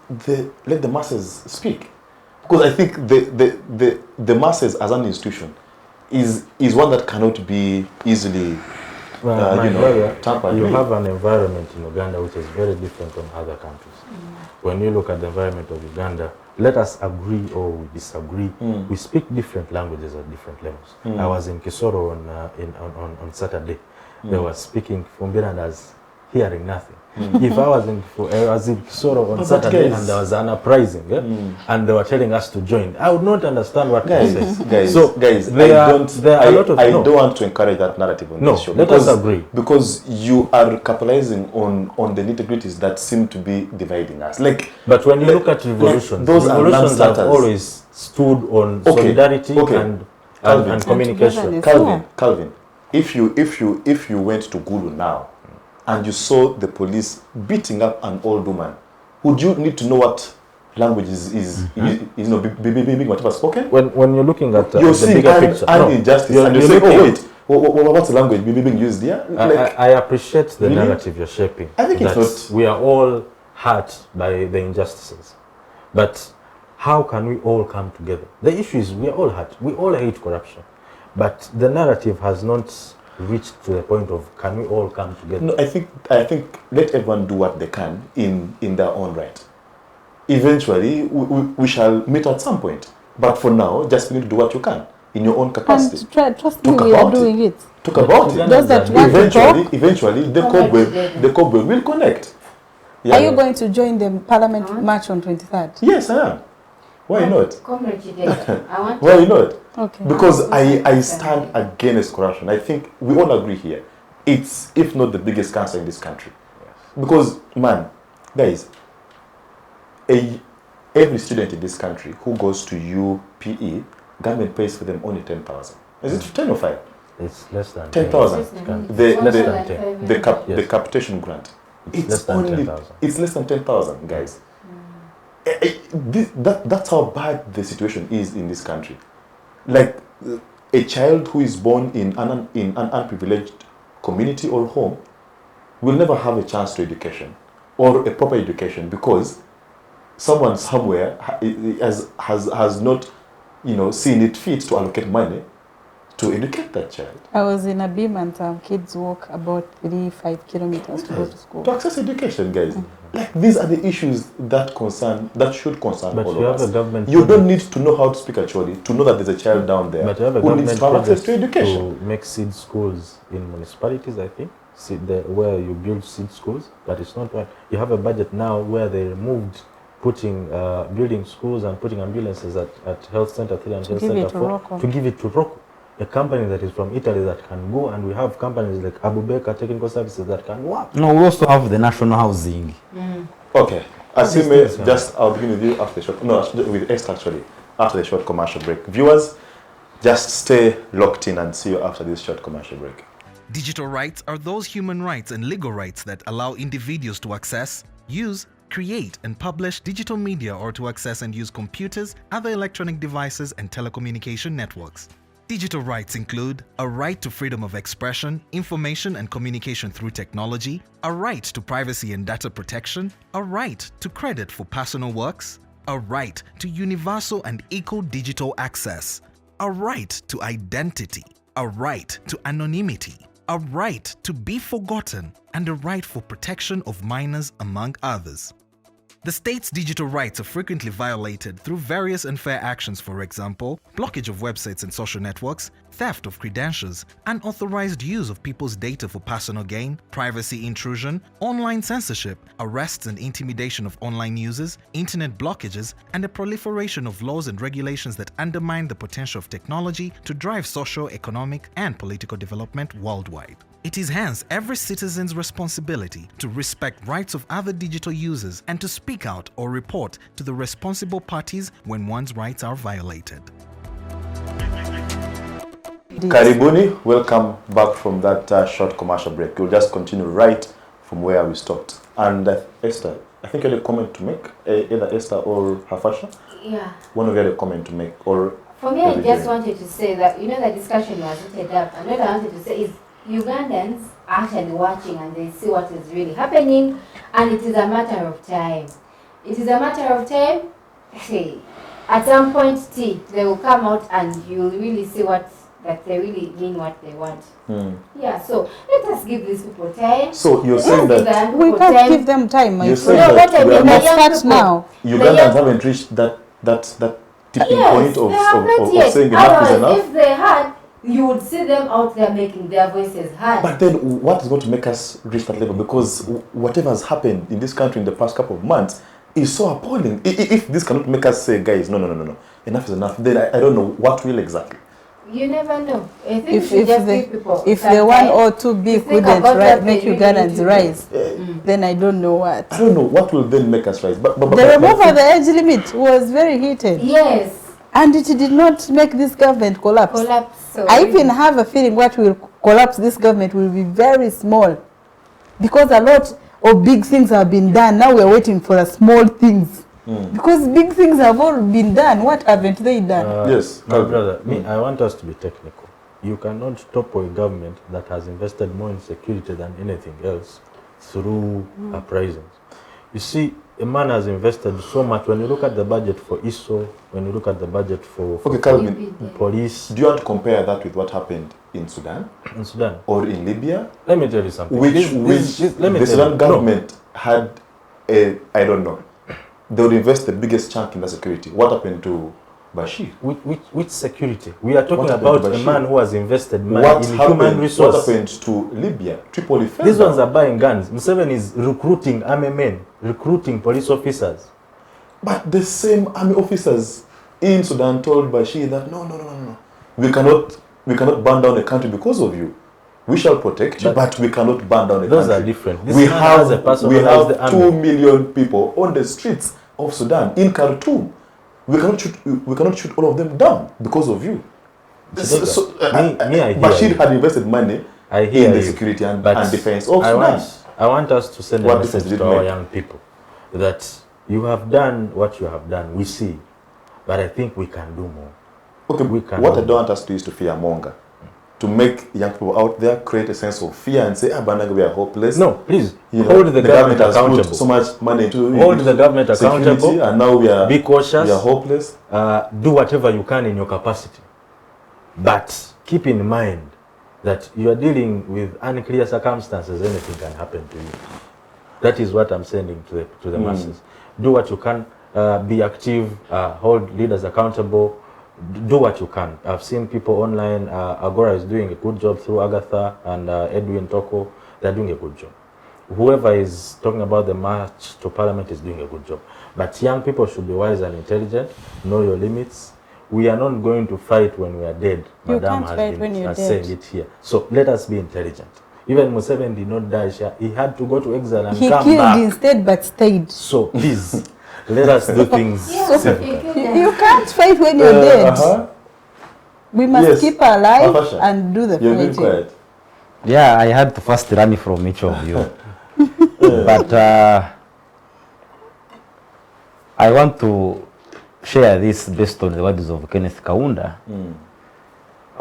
let the masses speak. Because I think the masses as an institution is one that cannot be easily tampered. You have an environment in Uganda which is very different from other countries. When you look at the environment of Uganda, let us agree or we disagree. We speak different languages at different levels. I was in Kisoro on Saturday. They were speaking Fumbira and I was hearing nothing. If I was in Kisoro on Saturday and there was an uprising and they were telling us to join, I would not understand what they said. Guys, I don't want to encourage that narrative on this show. Let us agree. Because you are capitalizing on the nitty-gritties that seem to be dividing us. But when you look at revolutions, revolutions have always stood on solidarity and communication. Calvin, if you went to Gulu now and you saw the police beating up an old woman, would you need to know what language is being whatever spoken? When you're looking at you're the bigger picture, injustice, and you're saying, what's the language being used here? I appreciate the narrative you're shaping. I think that it's not. We are all hurt by the injustices, but how can we all come together? The issue is we are all hurt. We all hate corruption, but the narrative has not reached to the point of can we all come together? No, I think let everyone do what they can in their own right. Eventually, we shall meet at some point. But for now, just begin to do what you can. in your own capacity. And trust me, we are doing it. Talk about it. Those that want to talk, Eventually, the cobweb will connect. Are you going to join the Parliament march on 23rd? Yes, I am. Why not? Why not? Okay. Because I stand against corruption. I think we all agree here. It's, if not the biggest cancer in this country. Yes. Because, man, guys, every student in this country who goes to UPE, government pays for them only 10,000. Is it 10 or 5? It's less than 10,000. The capitation grant. It's less than 10,000. It's less than 10,000, guys. That's how bad the situation is in this country. Like a child who is born in an unprivileged community or home will never have a chance to education or a proper education because someone somewhere has not, seen it fit to allocate money to educate that child. I was in a beam and some kids walk about 3-5 kilometers to go to school. To access education, guys. Like, these are the issues that should concern but all you of have us. A government you don't need to know how to speak Acholi to know that there's a child down there but you have a who needs to have access to project education. to make seed schools in municipalities, I think, where you build seed schools, but it's not right. You have a budget now where they removed building schools and putting ambulances at Health Center 3 and Health Center 4 to give it to Rocco, a company that is from Italy that can go, and we have companies like Abubeka Technical Services that can work. No, we also have the national housing. Okay. Asiimwe, I'll begin with you after the short, with Esther actually, after the short commercial break. Viewers, just stay locked in and see you after this short commercial break. Digital rights are those human rights and legal rights that allow individuals to access, use, create and publish digital media or to access and use computers, other electronic devices and telecommunication networks. Digital rights include a right to freedom of expression, information and communication through technology, a right to privacy and data protection, a right to credit for personal works, a right to universal and equal digital access, a right to identity, a right to anonymity, a right to be forgotten, and a right for protection of minors, among others. The state's digital rights are frequently violated through various unfair actions, for example, blockage of websites and social networks, theft of credentials, unauthorized use of people's data for personal gain, privacy intrusion, online censorship, arrests and intimidation of online users, internet blockages, and the proliferation of laws and regulations that undermine the potential of technology to drive social, economic, and political development worldwide. It is hence every citizen's responsibility to respect rights of other digital users and to speak out or report to the responsible parties when one's rights are violated. Karibuni, welcome back from that short commercial break. We'll just continue right from where we stopped. And Esther, I think you had a comment to make, either Esther or Hafasha? Yeah. One of you had a comment to make, or... For me, I just wanted to say that, the discussion was heated up, and what I wanted to say is Ugandans are actually watching and they see what is really happening, and it is a matter of time. It is a matter of time. Hey, at some point, they will come out and you'll really see that they really mean what they want. Yeah, so let us give these people time. So you're saying that we can't give them time. You're saying that we must start now. Ugandans haven't reached that tipping point of saying enough is enough. If they had, you would see them out there making their voices heard. But then what is going to make us reach that level? Because whatever has happened in this country in the past couple of months is so appalling. If this cannot make us say, guys, no, enough is enough, then I don't know what will exactly. You never know. I think if the 1 or 2 big couldn't make Ugandans rise, then I don't know what. I don't know what will then make us rise. But the removal of the age limit was very heated. Yes. And it did not make this government collapse. So I even have a feeling what will collapse this government will be very small. Because a lot of big things have been done. Now we're waiting for the small things. Because big things have all been done. What haven't they done? Yes. My brother, I want us to be technical. You cannot topple a government that has invested more in security than anything else through uprisings. You see, a man has invested so much. When you look at the budget for ISO, when you look at the budget for police. Do you want to compare that with what happened in Sudan? In Sudan? Or in Libya? Let me tell you something. The Sudan government had I don't know, they would invest the biggest chunk in the security. What happened to Bashir. Which security? We are talking What happened about to a Bashir? man who has invested money in human resource. What happened to Libya? Tripoli fell These down. ones are buying guns. Museveni is recruiting army men, recruiting police officers. But the same army officers in Sudan told Bashir that no. We cannot burn down a country because of you. We shall protect you, but we cannot burn down a Those country. are different. This We man has a have personalized army. 2 million people on the streets of Sudan in Khartoum. We cannot shoot all of them down because of you. I hear Bashir you. had invested money in the security and defense of Sudan. I want us to send a What message difference did to it our make? young people that you have done what you have done. We see, but I think we can do more. Okay, We can what do I don't want us to do is to fearmonger, to make young people out there create a sense of fear and say, Banaga, we are hopeless. No, please You know, hold the government has accountable. put so much money into Hold the government security, accountable. and now we are Be cautious. We are hopeless. Do whatever you can in your capacity, but keep in mind that you are dealing with unclear circumstances. Anything can happen to you. That is what I'm sending to the masses. Do what you can. Be active. Hold leaders accountable. Do what you can. I've seen people online. Agora is doing a good job through Agatha and Edwin Toko. They're doing a good job. Whoever is talking about the march to Parliament is doing a good job. But young people should be wise and intelligent. Know your limits. We are not going to fight when we are dead. You Madam can't fight when you're has dead. saying it here. So let us be intelligent. Even Museveni did not die. He had to go to exile and He come killed back. instead but stayed. So please, let us do things Yeah, civically. you killed them. You can't fight when you're dead. We must Yes. keep alive Hafasha, and do the You're being fighting. quiet. Yeah, I had to first run from each of you. But I want to share this based on the words of Kenneth Kaunda.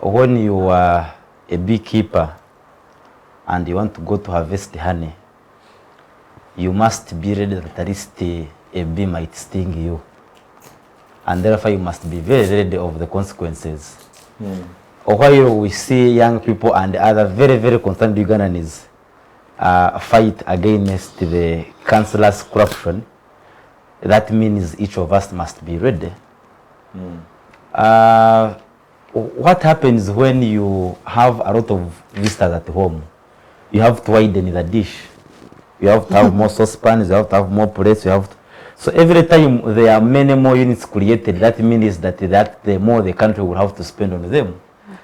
When you are a beekeeper and you want to go to harvest honey, you must be ready that at least a bee might sting you. And therefore you must be very ready of the consequences. While we see young people and other very, very concerned Ugandans fight against the councillors' corruption, that means each of us must be ready. What happens when you have a lot of visitors at home? You have to widen the dish. You have to have more saucepans, you have to have more plates, you have to... So every time there are many more units created, that means that the more the country will have to spend on them.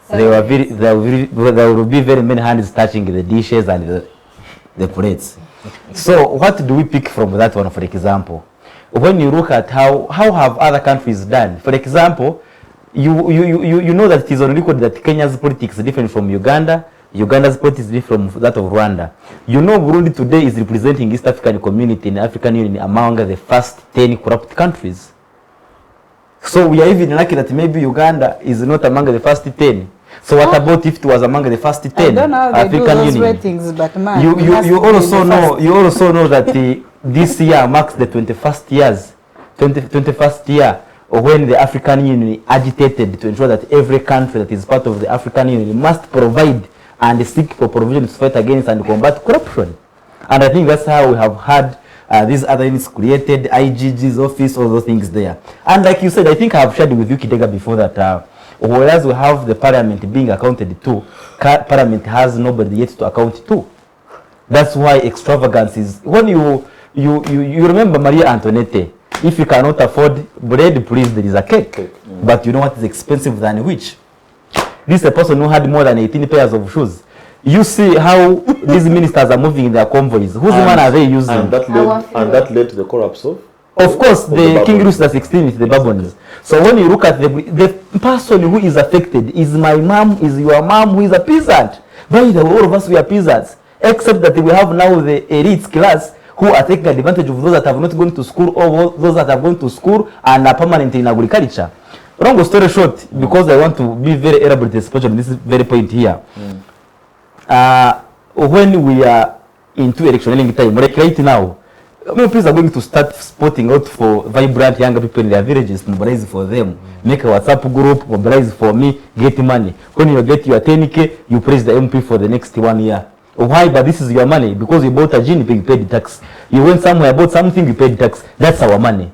There will be very many hands touching the dishes and the plates. So what do we pick from that one, for example? When you look at how have other countries done, for example, you know that it is on record that Kenya's politics is different from Uganda, Uganda's politics is different from that of Rwanda. You know Burundi today is representing East African community in the African Union among the first 10 corrupt countries. So we are even lucky that maybe Uganda is not among the first 10. So what about if it was among the first 10? I don't know how they do African those Union? ratings, but man, You also know that this year marks the 21st year when the African Union agitated to ensure that every country that is part of the African Union must provide and seek for provisions to fight against and combat corruption. And I think that's how we have had these other units created, IGG's office, all those things there. And like you said, I think I have shared with you, Kidega, before that whereas we have the parliament being accounted to, parliament has nobody yet to account to. That's why extravagance is, when you remember Maria Antoinette, if you cannot afford bread, please, there is a cake. But you know what is expensive than which? This is a person who had more than 18 pairs of shoes. You see how these ministers are moving in their convoys. Whose money are they using? And that led to the collapse of course, the King Louis XVI with the Bourbons. So when you look at the person who is affected is my mom, is your mom, who is a peasant. By the way, all of us, we are peasants. Except that we have now the elite class who are taking advantage of those that have not gone to school or those that have gone to school and are permanent in agriculture. Long story short, because I want to be very elaborate, especially on this very point here. When we are into electioneering time, like right now, people are going to start spotting out for vibrant younger people in their villages, mobilize for them, make a WhatsApp group, mobilize for me, get money. When you get your 10K, you praise the MP for the next 1 year. Why? But this is your money. Because you bought a gin, you paid tax. You went somewhere, bought something, you paid tax. That's our money.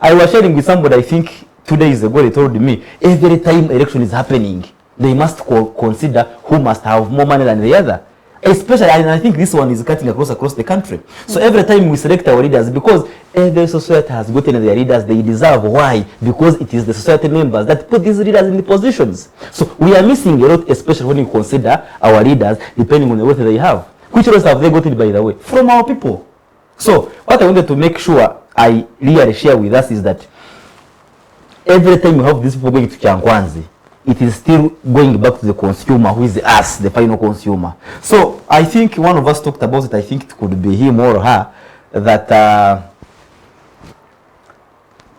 I was sharing with somebody, I think 2 days ago, they told me every time election is happening, they must consider who must have more money than the other. Especially, and I think this one is cutting across the country. So every time we select our leaders, because every society has gotten their leaders they deserve. Why? Because it is the society members that put these leaders in the positions. So we are missing a lot, especially when you consider our leaders, depending on the wealth they have. Which roles have they gotten, by the way? From our people. So what I wanted to make sure I really share with us is that every time you have these people going to Kyankwanzi, it is still going back to the consumer, who is us, the final consumer. So I think one of us talked about it, I think it could be him or her, that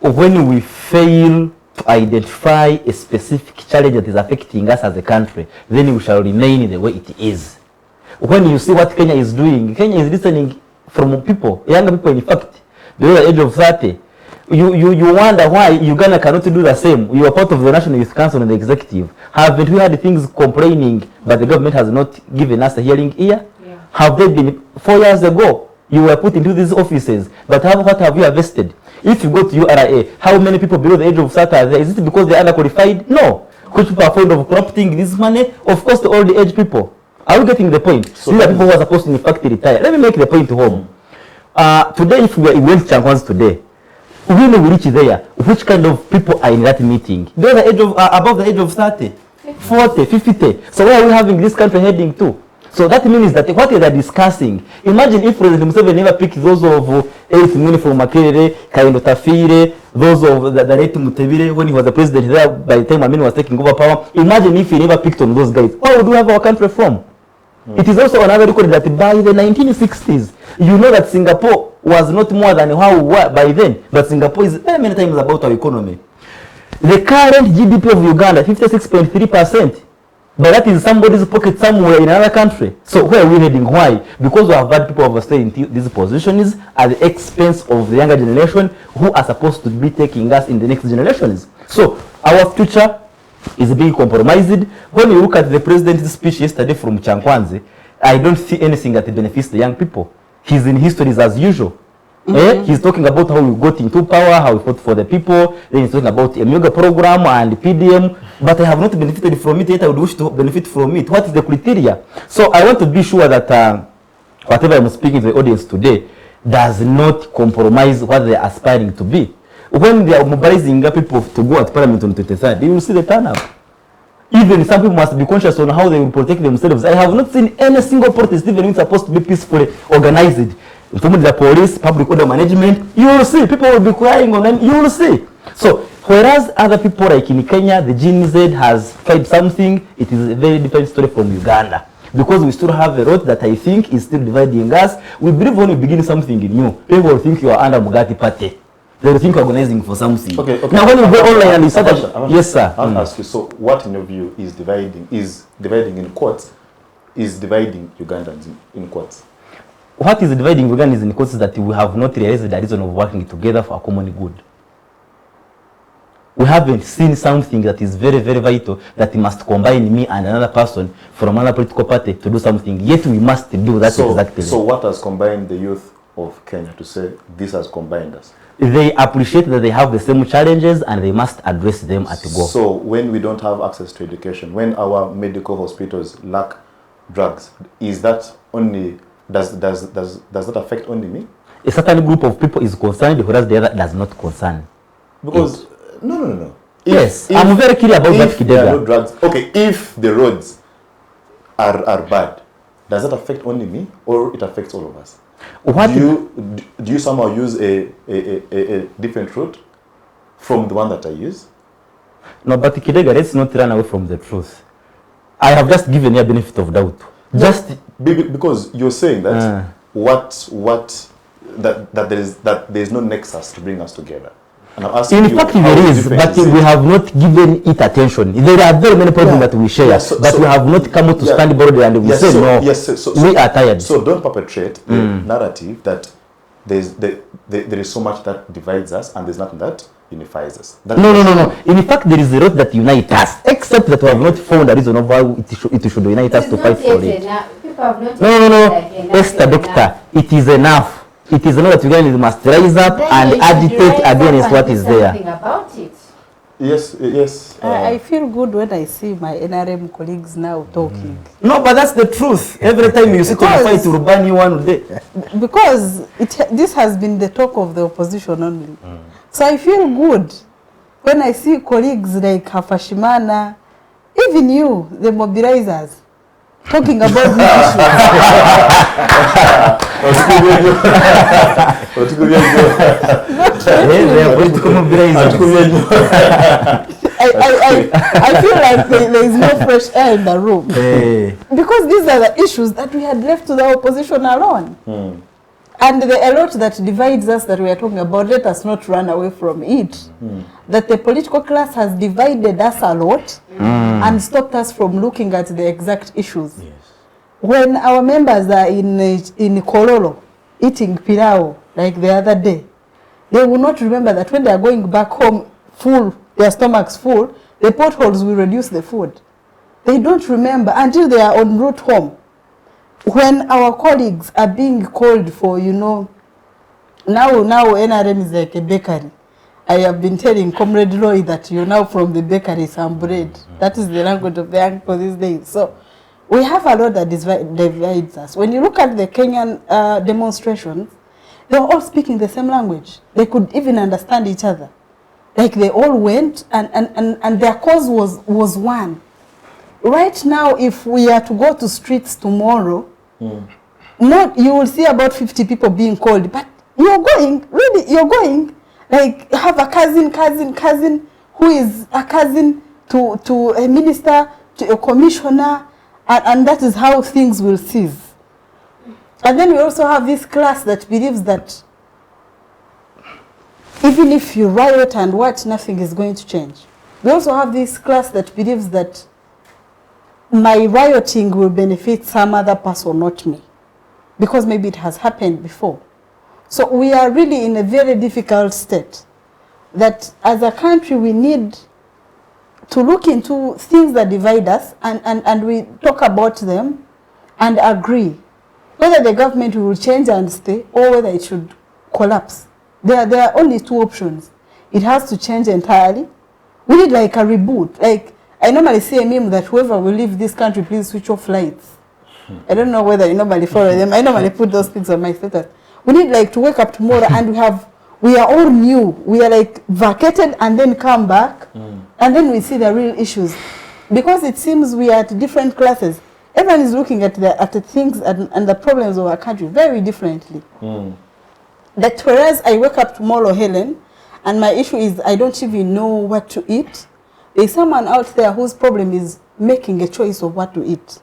when we fail to identify a specific challenge that is affecting us as a country, then we shall remain the way it is. When you see what Kenya is doing, Kenya is listening from people, younger people in fact, below the age of 30. You wonder why Uganda cannot do the same. You are part of the National Youth Council and the executive. Haven't we had things complaining, but the government has not given us a hearing ear? Yeah. Have they been 4 years ago? You were put into these offices, but what have you invested? If you go to URA, how many people below the age of 30 are there? Is it because they are underqualified? No. Which people are fond of corrupting this money? Of course, the old age people. Are we getting the point? So these are people who are supposed to in fact retire. Let me make the point home. Today, if we went to Kyankwanzi today, when we reach there, which kind of people are in that meeting? They're the age of, above the age of 30, 40, 50. So where are we having this country heading to? So that means that what they are discussing, imagine if President Museveni never picked those of 8 million from Makerere, Kaindo Tafire, those of the late Mutebire when he was the president there by the time Amin was taking over power. Imagine if he never picked on those guys. Where would we have our country from? It is also another record that by the 1960s, you know that Singapore was not more than how we were by then, but Singapore is very many times about our economy. The current GDP of Uganda, 56.3%, but that is somebody's pocket somewhere in another country. So where are we heading? Why? Because we have had people overstaying these positions at the expense of the younger generation who are supposed to be taking us in the next generations. So our future is being compromised. When you look at the president's speech yesterday from Kyankwanzi, I don't see anything that benefits the young people. He's in histories as usual. He's talking about how we got into power, how we fought for the people. Then he's talking about a mega program and PDM, but I have not benefited from it yet. I would wish to benefit from it. What is the criteria? So I want to be sure that whatever I'm speaking to the audience today does not compromise what they are aspiring to be. When they are mobilizing people to go at Parliament on 23rd, you will see the turnout. Even some people must be conscious on how they will protect themselves. I have not seen any single protest, even when it's supposed to be peacefully organized. From the police, public order management, you will see people will be crying on them. You will see. So, whereas other people like in Kenya, the GNZ has tried something, it is a very different story from Uganda. Because we still have a road that I think is still dividing us. We believe when we begin something new, people will think you are under Mugati Party. They will think organizing for something. Okay. Now when you go online and you start, yes sir. I'll ask you. So what in your view is dividing in courts? Is dividing Ugandans in courts? What is dividing Ugandans in courts is that we have not realized the reason of working together for a common good. We haven't seen something that is very, very vital that must combine me and another person from another political party to do something. Yet we must do that exactly. So what has combined the youth of Kenya to say this has combined us? They appreciate that they have the same challenges and they must address them at go. So when we don't have access to education, when our medical hospitals lack drugs, is that only does that affect only me? A certain group of people is concerned, whereas the other does not concern. Because no. Yes, I'm very clear about that. If there are no drugs, okay. If the roads are bad, does that affect only me or it affects all of us? Do you somehow use a different route from the one that I use? No, but Kidega, let's not run away from the truth. I have just given you a benefit of doubt. Just because you're saying that that there is no nexus to bring us together. And I'm asking in fact, there is, but we have not given it attention. There are very many problems that we share, but we have not come out to stand boldly and we say no. We are tired. So don't perpetrate the narrative that there is so much that divides us and there's nothing that unifies us. No. In fact, there is a lot that unites us, except that we have not found a reason of why it should unite us to fight for it. No. Esther, doctor, it is enough. It is not that Ugandans must rise up and agitate against what is there. About it. Yes, yes. I feel good when I see my NRM colleagues now talking. No, but that's the truth. Every time you sit on the fight, will ban you one day. Because this has been the talk of the opposition only. So I feel good when I see colleagues like Hafashimana, even you, the mobilizers, talking about these I feel like there is no fresh air in the room. Because these are the issues that we had left to the opposition alone. And a lot that divides us that we are talking about, let us not run away from it. That the political class has divided us a lot and stopped us from looking at the exact issues. Yes. When our members are in Kololo eating pilau like the other day, they will not remember that when they are going back home full, their stomachs full, the potholes will reduce the food. They don't remember until they are en route home. When our colleagues are being called for, you know, now NRM is like a bakery. I have been telling Comrade Roy that you're now from the bakery, some bread. That is the language of the uncle these days. So we have a lot that divides us. When you look at the Kenyan demonstrations, they were all speaking the same language. They could even understand each other. Like they all went and their cause was one. Right now, if we are to go to streets tomorrow, you will see about 50 people being called, but you're going, really, you're going. Like, have a cousin who is a cousin to a minister, to a commissioner, and that is how things will cease. And then we also have this class that believes that even if you riot and what, nothing is going to change. We also have this class that believes that my rioting will benefit some other person, not me, because maybe it has happened before. So we are really in a very difficult state that as a country we need to look into things that divide us and we talk about them and agree whether the government will change and stay or whether it should collapse. There are only two options. It has to change entirely. We need like a reboot. Like, I normally say a meme that whoever will leave this country, please switch off lights. I don't know whether you normally follow them. I normally put those things on my status. We need like to wake up tomorrow and we are all new. We are like vacated and then come back and then we see the real issues. Because it seems we are at different classes. Everyone is looking at the things and the problems of our country very differently. That whereas I wake up tomorrow, Hellen, and my issue is I don't even know what to eat, there's someone out there whose problem is making a choice of what to eat.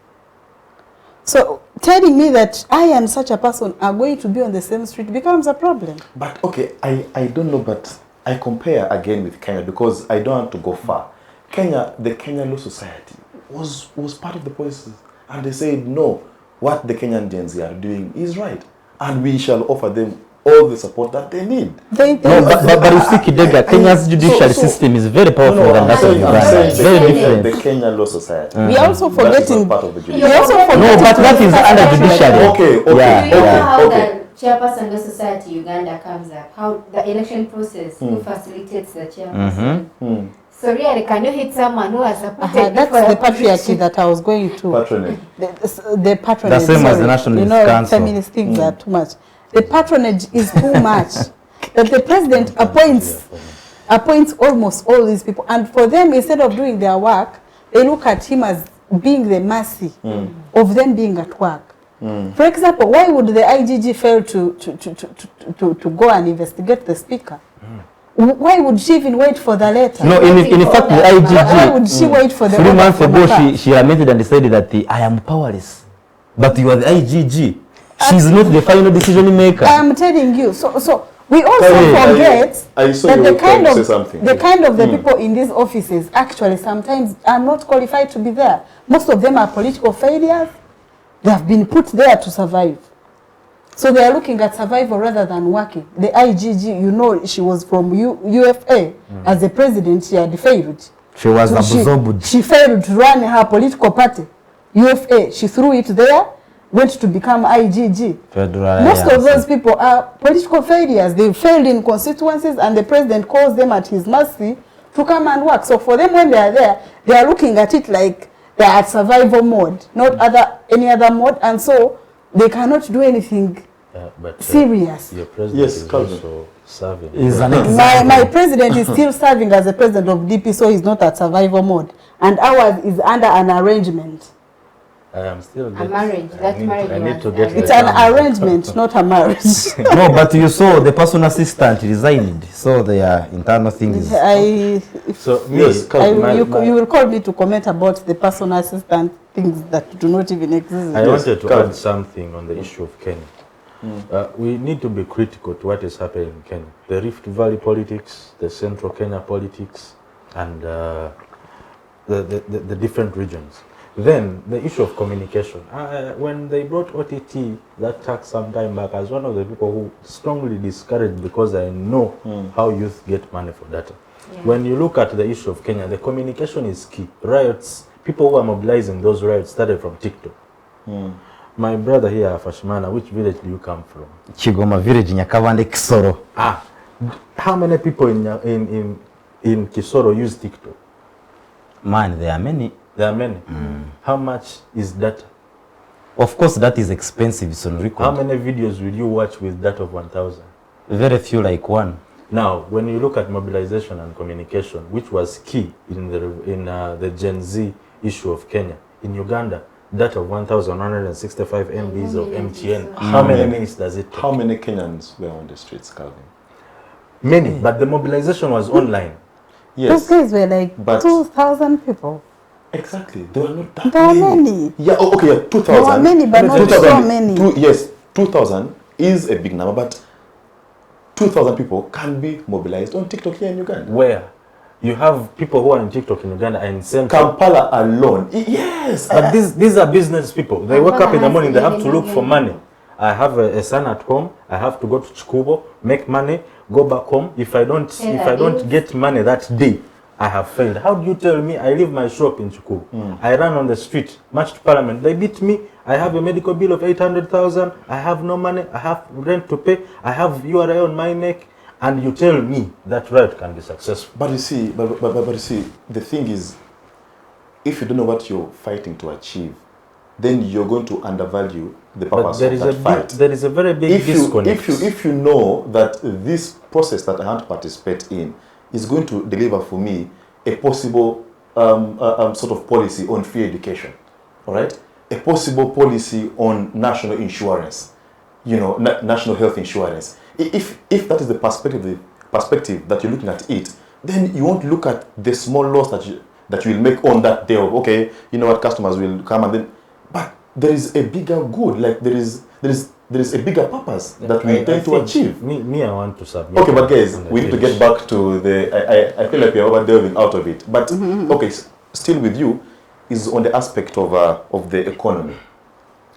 So telling me that I and such a person are going to be on the same street becomes a problem. But okay, I don't know, but I compare again with Kenya because I don't want to go far. Kenya, the Kenyan Law Society was part of the policies, and they said no, what the Kenyan Gen Z are doing is right, and we shall offer them all the support that they need. But you see, Kidega, Kenya's judicial system is very powerful than that of Uganda. Very different. The Kenyan Law Society. We are also forgetting. Part of the We are also forgetting. No, but that is under judiciary. Okay. Do you know how the chairperson of society Uganda comes up? How the election process, who facilitates the chairperson? So really, can you hit someone who has supported? That's the patriarchy that I was going to. Patronage. The patronage. The same as the National Council. Feminist things are too much. The patronage is too much. That the president appoints almost all these people, and for them, instead of doing their work, they look at him as being the mercy of them being at work. For example, why would the IGG fail to go and investigate the speaker? Why would she even wait for the letter? No, in fact, the IGG. Why would she wait for the 3 months ago, she lamented and decided that I am powerless, but you are the IGG. She's not the final decision maker. I am telling you. So we also forget that the kind of the people in these offices actually sometimes are not qualified to be there. Most of them are political failures. They have been put there to survive. So they are looking at survival rather than working. The IGG, you know, she was from UFA. As the president, she had failed. She was absorbed. She failed to run her political party. UFA, she threw it there. Went to become IGG. Most of those people are political failures. They failed in constituencies and the president calls them at his mercy to come and work. So for them, when they are there, they are looking at it like they are at survival mode, not any other mode, and so they cannot do anything serious. Your president is Calvin. also serving. My president is still serving as the president of DP, so he's not at survival mode, and ours is under an arrangement. I am still A marriage. I need to get It's an arrangement, not a marriage. No, but you saw the personal assistant resigned, so their internal thing is... So yes, you will call me to comment about the personal assistant things that do not even exist. I wanted to add something on the issue of Kenya. We need to be critical to what is happening in Kenya. The Rift Valley politics, the Central Kenya politics, and the different regions. Then the issue of communication. When they brought OTT, that tax some time back, I was one of the people who strongly discouraged because I know how youth get money for data. Yeah. When you look at the issue of Kenya, the communication is key. Riots, people who are mobilizing those riots started from TikTok. My brother here, Hafashimana, which village do you come from? Chigoma village, Nyakavande, Kisoro. How many people in Kisoro use TikTok? Man, there are many. There are many. How much is that? Of course, that is expensive. It's on record. How many videos will you watch with that of 1,000? Very few, like one. Now, when you look at mobilization and communication, which was key in the Gen Z issue of Kenya, in Uganda, that of 1,165 MBs of MTN, how many minutes does it take? How many Kenyans were on the streets, Calvin? Many, but the mobilization was online. Those guys were like 2,000 people. Exactly. There were not that There are many. Yeah, okay, yeah, 2,000. There were many, but not so many. Yes, 2,000 is a big number, but 2,000 people can be mobilized on TikTok here in Uganda. Where? You have people who are in TikTok in Uganda and in Central. Kampala alone. Yes. But these are business people. They wake up in the morning, they have to look for money. I have a son at home. I have to go to Chikubo, make money, go back home. If I don't get money that day, I have failed. How do you tell me I leave my shop in Chikubo? I run on the street, march to Parliament. They beat me. I have a medical bill of 800,000. I have no money. I have rent to pay. I have URA on my neck. And you tell me that riot can be successful. But you see, the thing is, if you don't know what you're fighting to achieve, then you're going to undervalue the purpose of that fight. There is a very big disconnect. If you know that this process that I want to participate in is going to deliver for me a possible sort of policy on free education, all right? A possible policy on national insurance, national health insurance. If that is the perspective that you're looking at it, then you won't look at the small loss that you will make on that day of, okay, you know what, customers will come and then, but there is a bigger good, like there is a bigger purpose that we intend to achieve. Me, I want to submit. Okay, but guys, we need to get back to I feel like we are over delving out of it. But okay, still with you is on the aspect of the economy.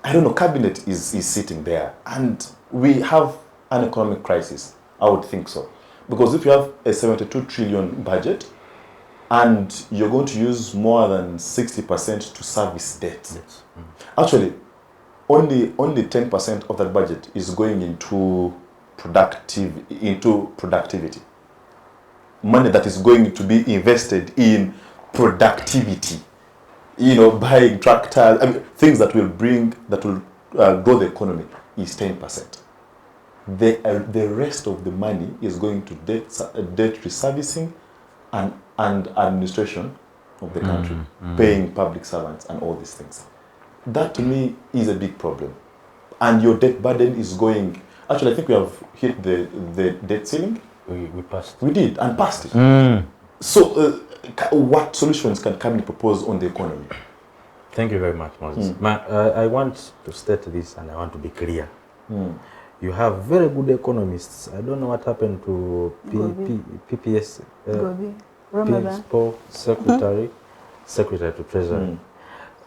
I don't know, cabinet is sitting there and we have an economic crisis. I would think so. Because if you have a 72 trillion budget and you're going to use more than 60% to service debt. Yes. Actually, only 10% of that budget is going into productivity. Money that is going to be invested in productivity. Buying tractors, things that will grow the economy is 10%. The rest of the money is going to debt reservicing and administration of the country, paying public servants and all these things. That to me is a big problem. And your debt burden is going... Actually, I think we have hit the debt ceiling. We passed. We did, and passed it. So what solutions can Cabinet propose on the economy? Thank you very much, Moses. I want to state this and I want to be clear. You have very good economists. I don't know what happened to PPS, Secretary to Treasury.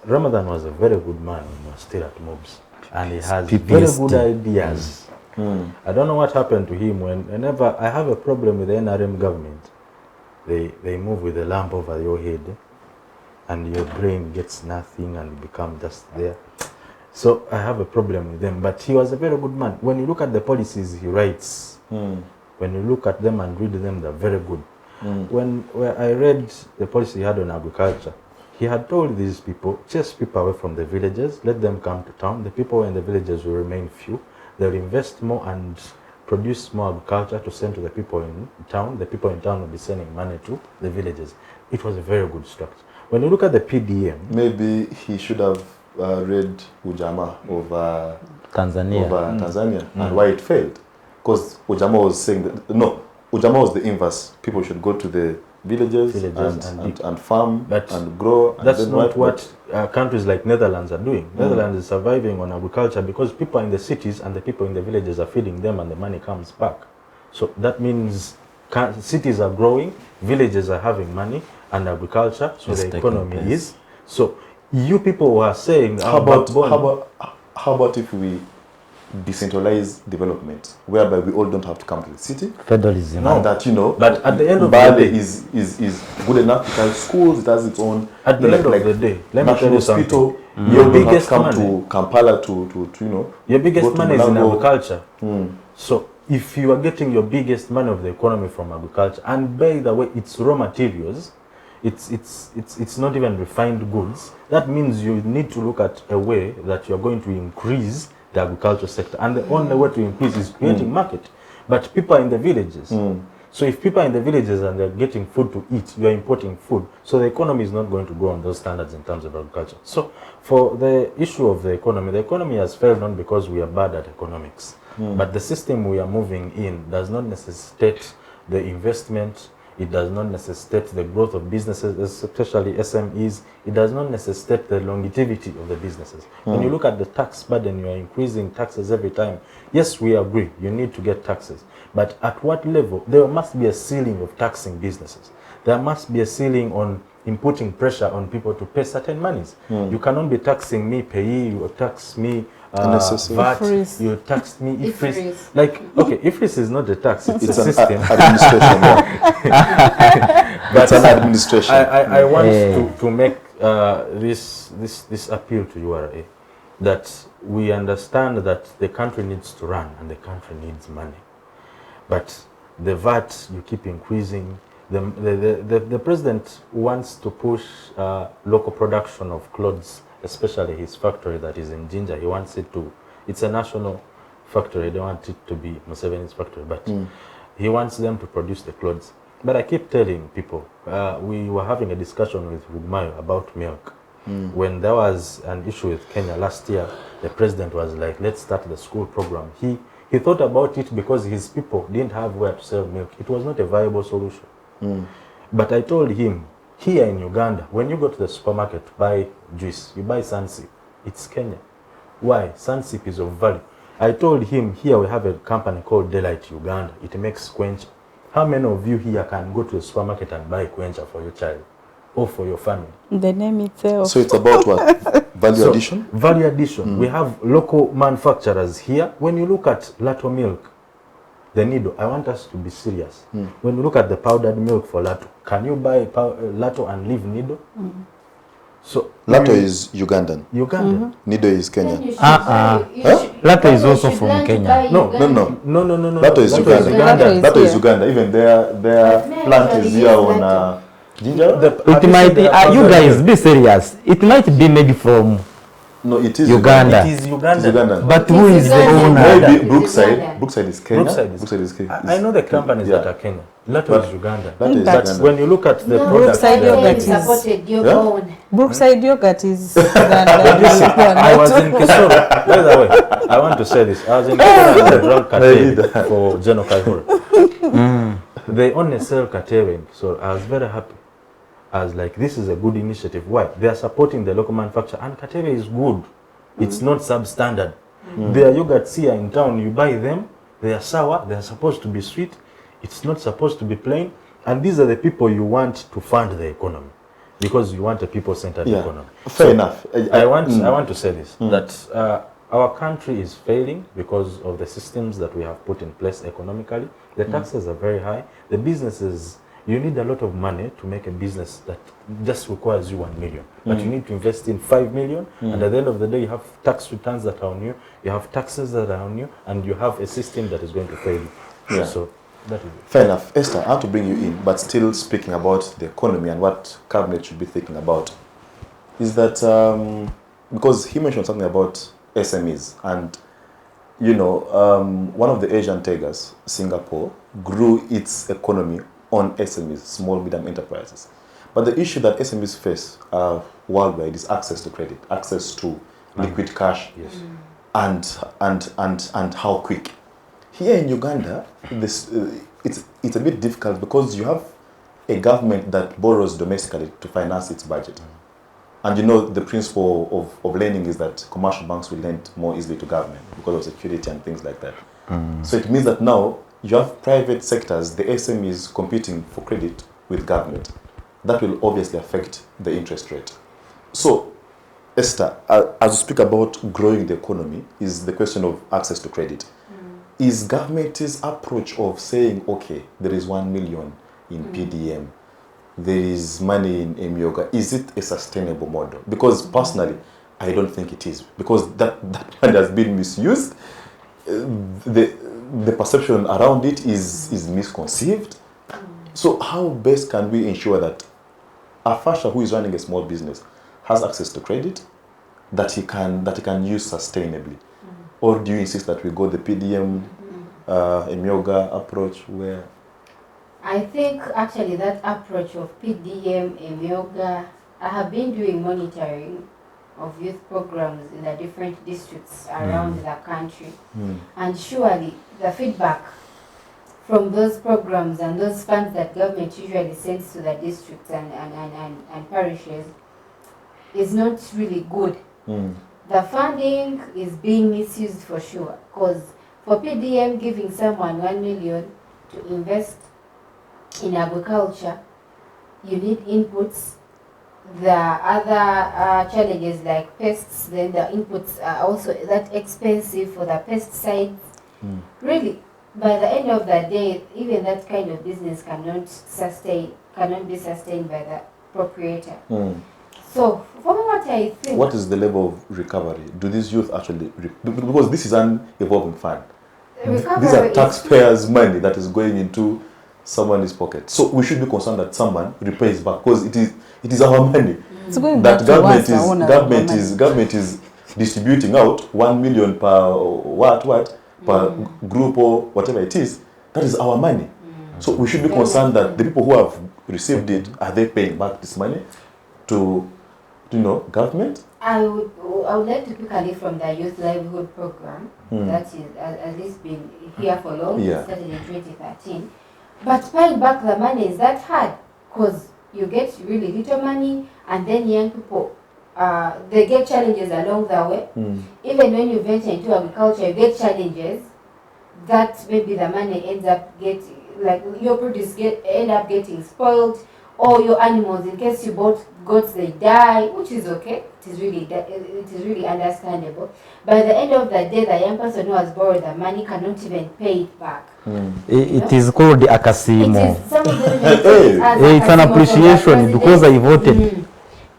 Ramadan was a very good man when he was still at MOBS. And he has very good ideas. I don't know what happened to him whenever I have a problem with the NRM government. They move with a lamp over your head and your brain gets nothing and become just there. So I have a problem with them. But he was a very good man. When you look at the policies he writes, when you look at them and read them, they're very good. Where I read the policy he had on agriculture, he had told these people, chase people away from the villages, let them come to town. The people in the villages will remain few. They'll invest more and produce more agriculture to send to the people in town. The people in town will be sending money to the villages. It was a very good structure. When you look at the PDM... Maybe he should have read Ujamaa over Tanzania and why it failed. Because Ujamaa was saying that, no, Ujamaa was the inverse. People should go to the villages and farm and grow. That's not what countries like Netherlands are doing. Netherlands is surviving on agriculture because people in the cities and the people in the villages are feeding them and the money comes back. So that means cities are growing, villages are having money and agriculture, so the economy is. So you people who are saying... How about if we decentralize development, whereby we all don't have to come to the city? Federalism. No. And that, you know, but at the end of Bale the day, is good enough. It has schools, it has its own... At the end of the day, let me tell you something. Your biggest come to Kampala to you know... Your biggest money is in agriculture. So if you are getting your biggest money of the economy from agriculture, and by the way, it's raw materials, it's not even refined goods, that means you need to look at a way that you're going to increase the agriculture sector, and the only way to increase is creating market. But people are in the villages. So if people are in the villages and they're getting food to eat, you're importing food. So the economy is not going to go on those standards in terms of agriculture. So for the issue of the economy has failed not because we are bad at economics, but the system we are moving in does not necessitate the investment. It does not necessitate the growth of businesses, especially SMEs. It does not necessitate the longevity of the businesses. When you look at the tax burden, you are increasing taxes every time. Yes, we agree, you need to get taxes. But at what level? There must be a ceiling of taxing businesses. There must be a ceiling on inputting pressure on people to pay certain monies. You cannot be taxing me payee, you tax me VAT, you tax me IFRIS. Like, okay, IFRIS is not a tax, it's a system. Administration. But it's an administration. I want to make this appeal to URA, that we understand that the country needs to run and the country needs money. But the VAT you keep increasing. The president wants to push local production of clothes, especially his factory that is in Jinja. He wants it to, it's a national factory. They don't want it to be Museveni's factory, but he wants them to produce the clothes. But I keep telling people, we were having a discussion with Rugmayo about milk. When there was an issue with Kenya last year, the president was like, let's start the school program. He thought about it because his people didn't have where to sell milk. It was not a viable solution. But I told him, here in Uganda, when you go to the supermarket to buy juice, you buy Sunsip. It's Kenya. Why? Sunsip is of value. I told him, here we have a company called Delight Uganda. It makes quencher. How many of you here can go to the supermarket and buy quencher for your child or for your family? The name itself. So it's about what? Value addition? Value addition. We have local manufacturers here. When you look at Lato milk, the needle, I want us to be serious. When you look at the powdered milk for Lato, can you buy Lato and leave needle? So Lato is Ugandan. Needle is Kenyan. Lato is also from Kenya. No. Lato is Uganda. Lato is Uganda. Even their plant is here on Ginger. It might, you guys be serious. It might be maybe from No, it is Uganda. It is Uganda. But who is the owner? Maybe Brookside is Kenya. Brookside is Kenya. I know the companies that are Kenya. Lato is Uganda. But when you look at the product, Brookside yogurt supported your own. Brookside yogurt is Uganda. I was in Kisoro. By the way, I want to say this. I was in Kisoro and I drank catering for General Kaihura. They only sell catering, so I was very happy. I was like, this is a good initiative. Why? They are supporting the local manufacturer, and Katere is good. It's not substandard. There are yogurts here in town, you buy them, they are sour, they are supposed to be sweet, it's not supposed to be plain, and these are the people you want to fund the economy, because you want a people-centered economy. Fair enough. I want to say this, that our country is failing because of the systems that we have put in place economically. The taxes are very high. The businesses, you need a lot of money to make a business that just requires you 1 million. But you need to invest in 5 million, and at the end of the day, you have tax returns that are on you, you have taxes that are on you, and you have a system that is going to fail you. So That is it. Fair enough. Esther, I have to bring you in, but still speaking about the economy and what cabinet should be thinking about, is that because he mentioned something about SMEs, and you know, one of the Asian tigers, Singapore, grew its economy on SMEs, small medium enterprises. But the issue that SMEs face worldwide is access to credit, access to liquid cash, Yes. and how quick. Here in Uganda, this it's a bit difficult because you have a government that borrows domestically to finance its budget. And you know the principle of lending is that commercial banks will lend more easily to government because of security and things like that. So it means that now you have private sectors, the SMEs, competing for credit with government. That will obviously affect the interest rate. So, Esther, as we speak about growing the economy, is the question of access to credit. Is government's approach of saying, okay, there is 1 million in PDM, there is money in Emyoga, is it a sustainable model? Because personally, I don't think it is, because that money has been misused. The perception around it is misconceived. So how best can we ensure that a Fasha who is running a small business has access to credit that he can use sustainably? Or do you insist that we go the PDM Emyoga approach where? I think actually that approach of PDM, Emyoga, I have been doing monitoring of youth programs in the different districts around the country. And surely the feedback from those programs and those funds that government usually sends to the districts and parishes is not really good. The funding is being misused for sure, because for PDM giving someone 1 million to invest in agriculture, you need inputs. The other challenges like pests, then the inputs are also that expensive for the pesticides. Really, by the end of the day, even that kind of business cannot be sustained by the proprietor. So, from what I think... What is the level of recovery? Do these youth actually... because this is an evolving fund. These are taxpayers' money that is going into someone's pocket. So we should be concerned that someone repays back, because it is our money. That government is distributing out 1 million per per group or whatever it is. That is our money. So we should be concerned that the people who have received it, are they paying back this money to government? I would like to pick a leaf from the Youth Livelihood Program that is at least been here for long. It started in 2013. But paying back the money is that hard, because you get really little money, and then young people, they get challenges along the way. Even when you venture into agriculture, you get challenges that maybe the money ends up getting, like your produce end up getting spoiled, or your animals, in case you bought goats, they die, which is okay. It is really understandable. By the end of the day, the young person who has borrowed the money cannot even pay it back. It is called Akasimo. It's an appreciation because I voted.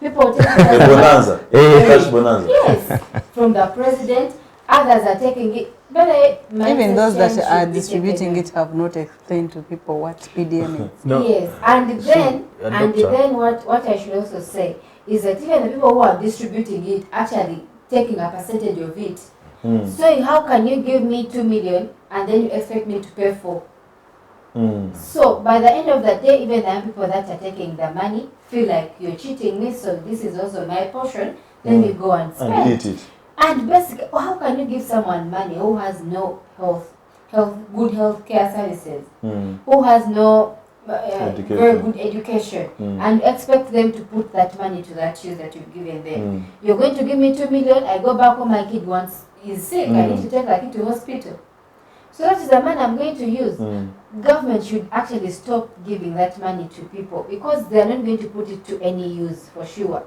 People take A bonanza. Cash bonanza. Yes, from the president. Others are taking it. But even those that are distributing it have not explained to people what PDM is. Yes, and then what I should also say is that even the people who are distributing it actually taking a percentage of it. So how can you give me 2 million and then you expect me to pay 4? So by the end of the day, even the people that are taking the money feel like you're cheating me, so this is also my portion. Let me go and spend. And eat it. And basically, how can you give someone money who has no good health care services, who has no very good education, and expect them to put that money to that use that you've given them? You're going to give me 2 million, I go back home, my kid is sick, I need to take the kid to hospital. So that is the money I'm going to use. Government should actually stop giving that money to people, because they are not going to put it to any use for sure.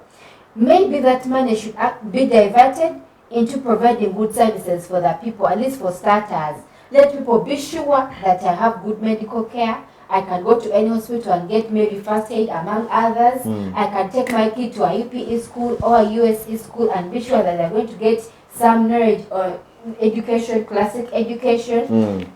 Maybe that money should be diverted into providing good services for the people, at least for starters. Let people be sure that I have good medical care. I can go to any hospital and get maybe first aid, among others. I can take my kid to a UPE school or a USE school and be sure that they're going to get some knowledge or education, classic education.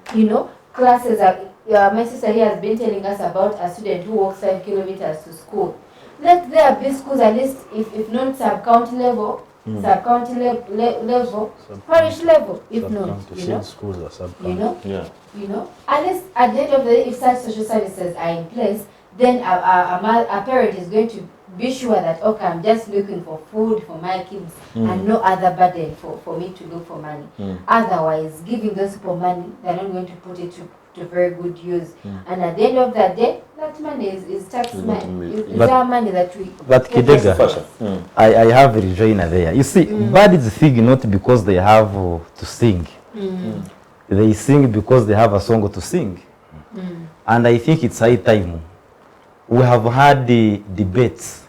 Classes are my sister here has been telling us about a student who walks 5 kilometers to school. Let there be schools at least, if not sub-county level, sub-county level, parish level, if not, you know. Schools are sub-county. You know, Yeah. you know. At least at the end of the day, if such social services are in place, then a parent is going to be sure that, okay, I'm just looking for food for my kids and no other burden for me to look for money. Otherwise, giving those people money, they're not going to put it to very good use. And at the end of that day, that money is tax money. It's our money that we... But Kidega, I have a rejoiner there. You see, birds sing not because they have to sing. They sing because they have a song to sing. And I think it's high time. We have had the debates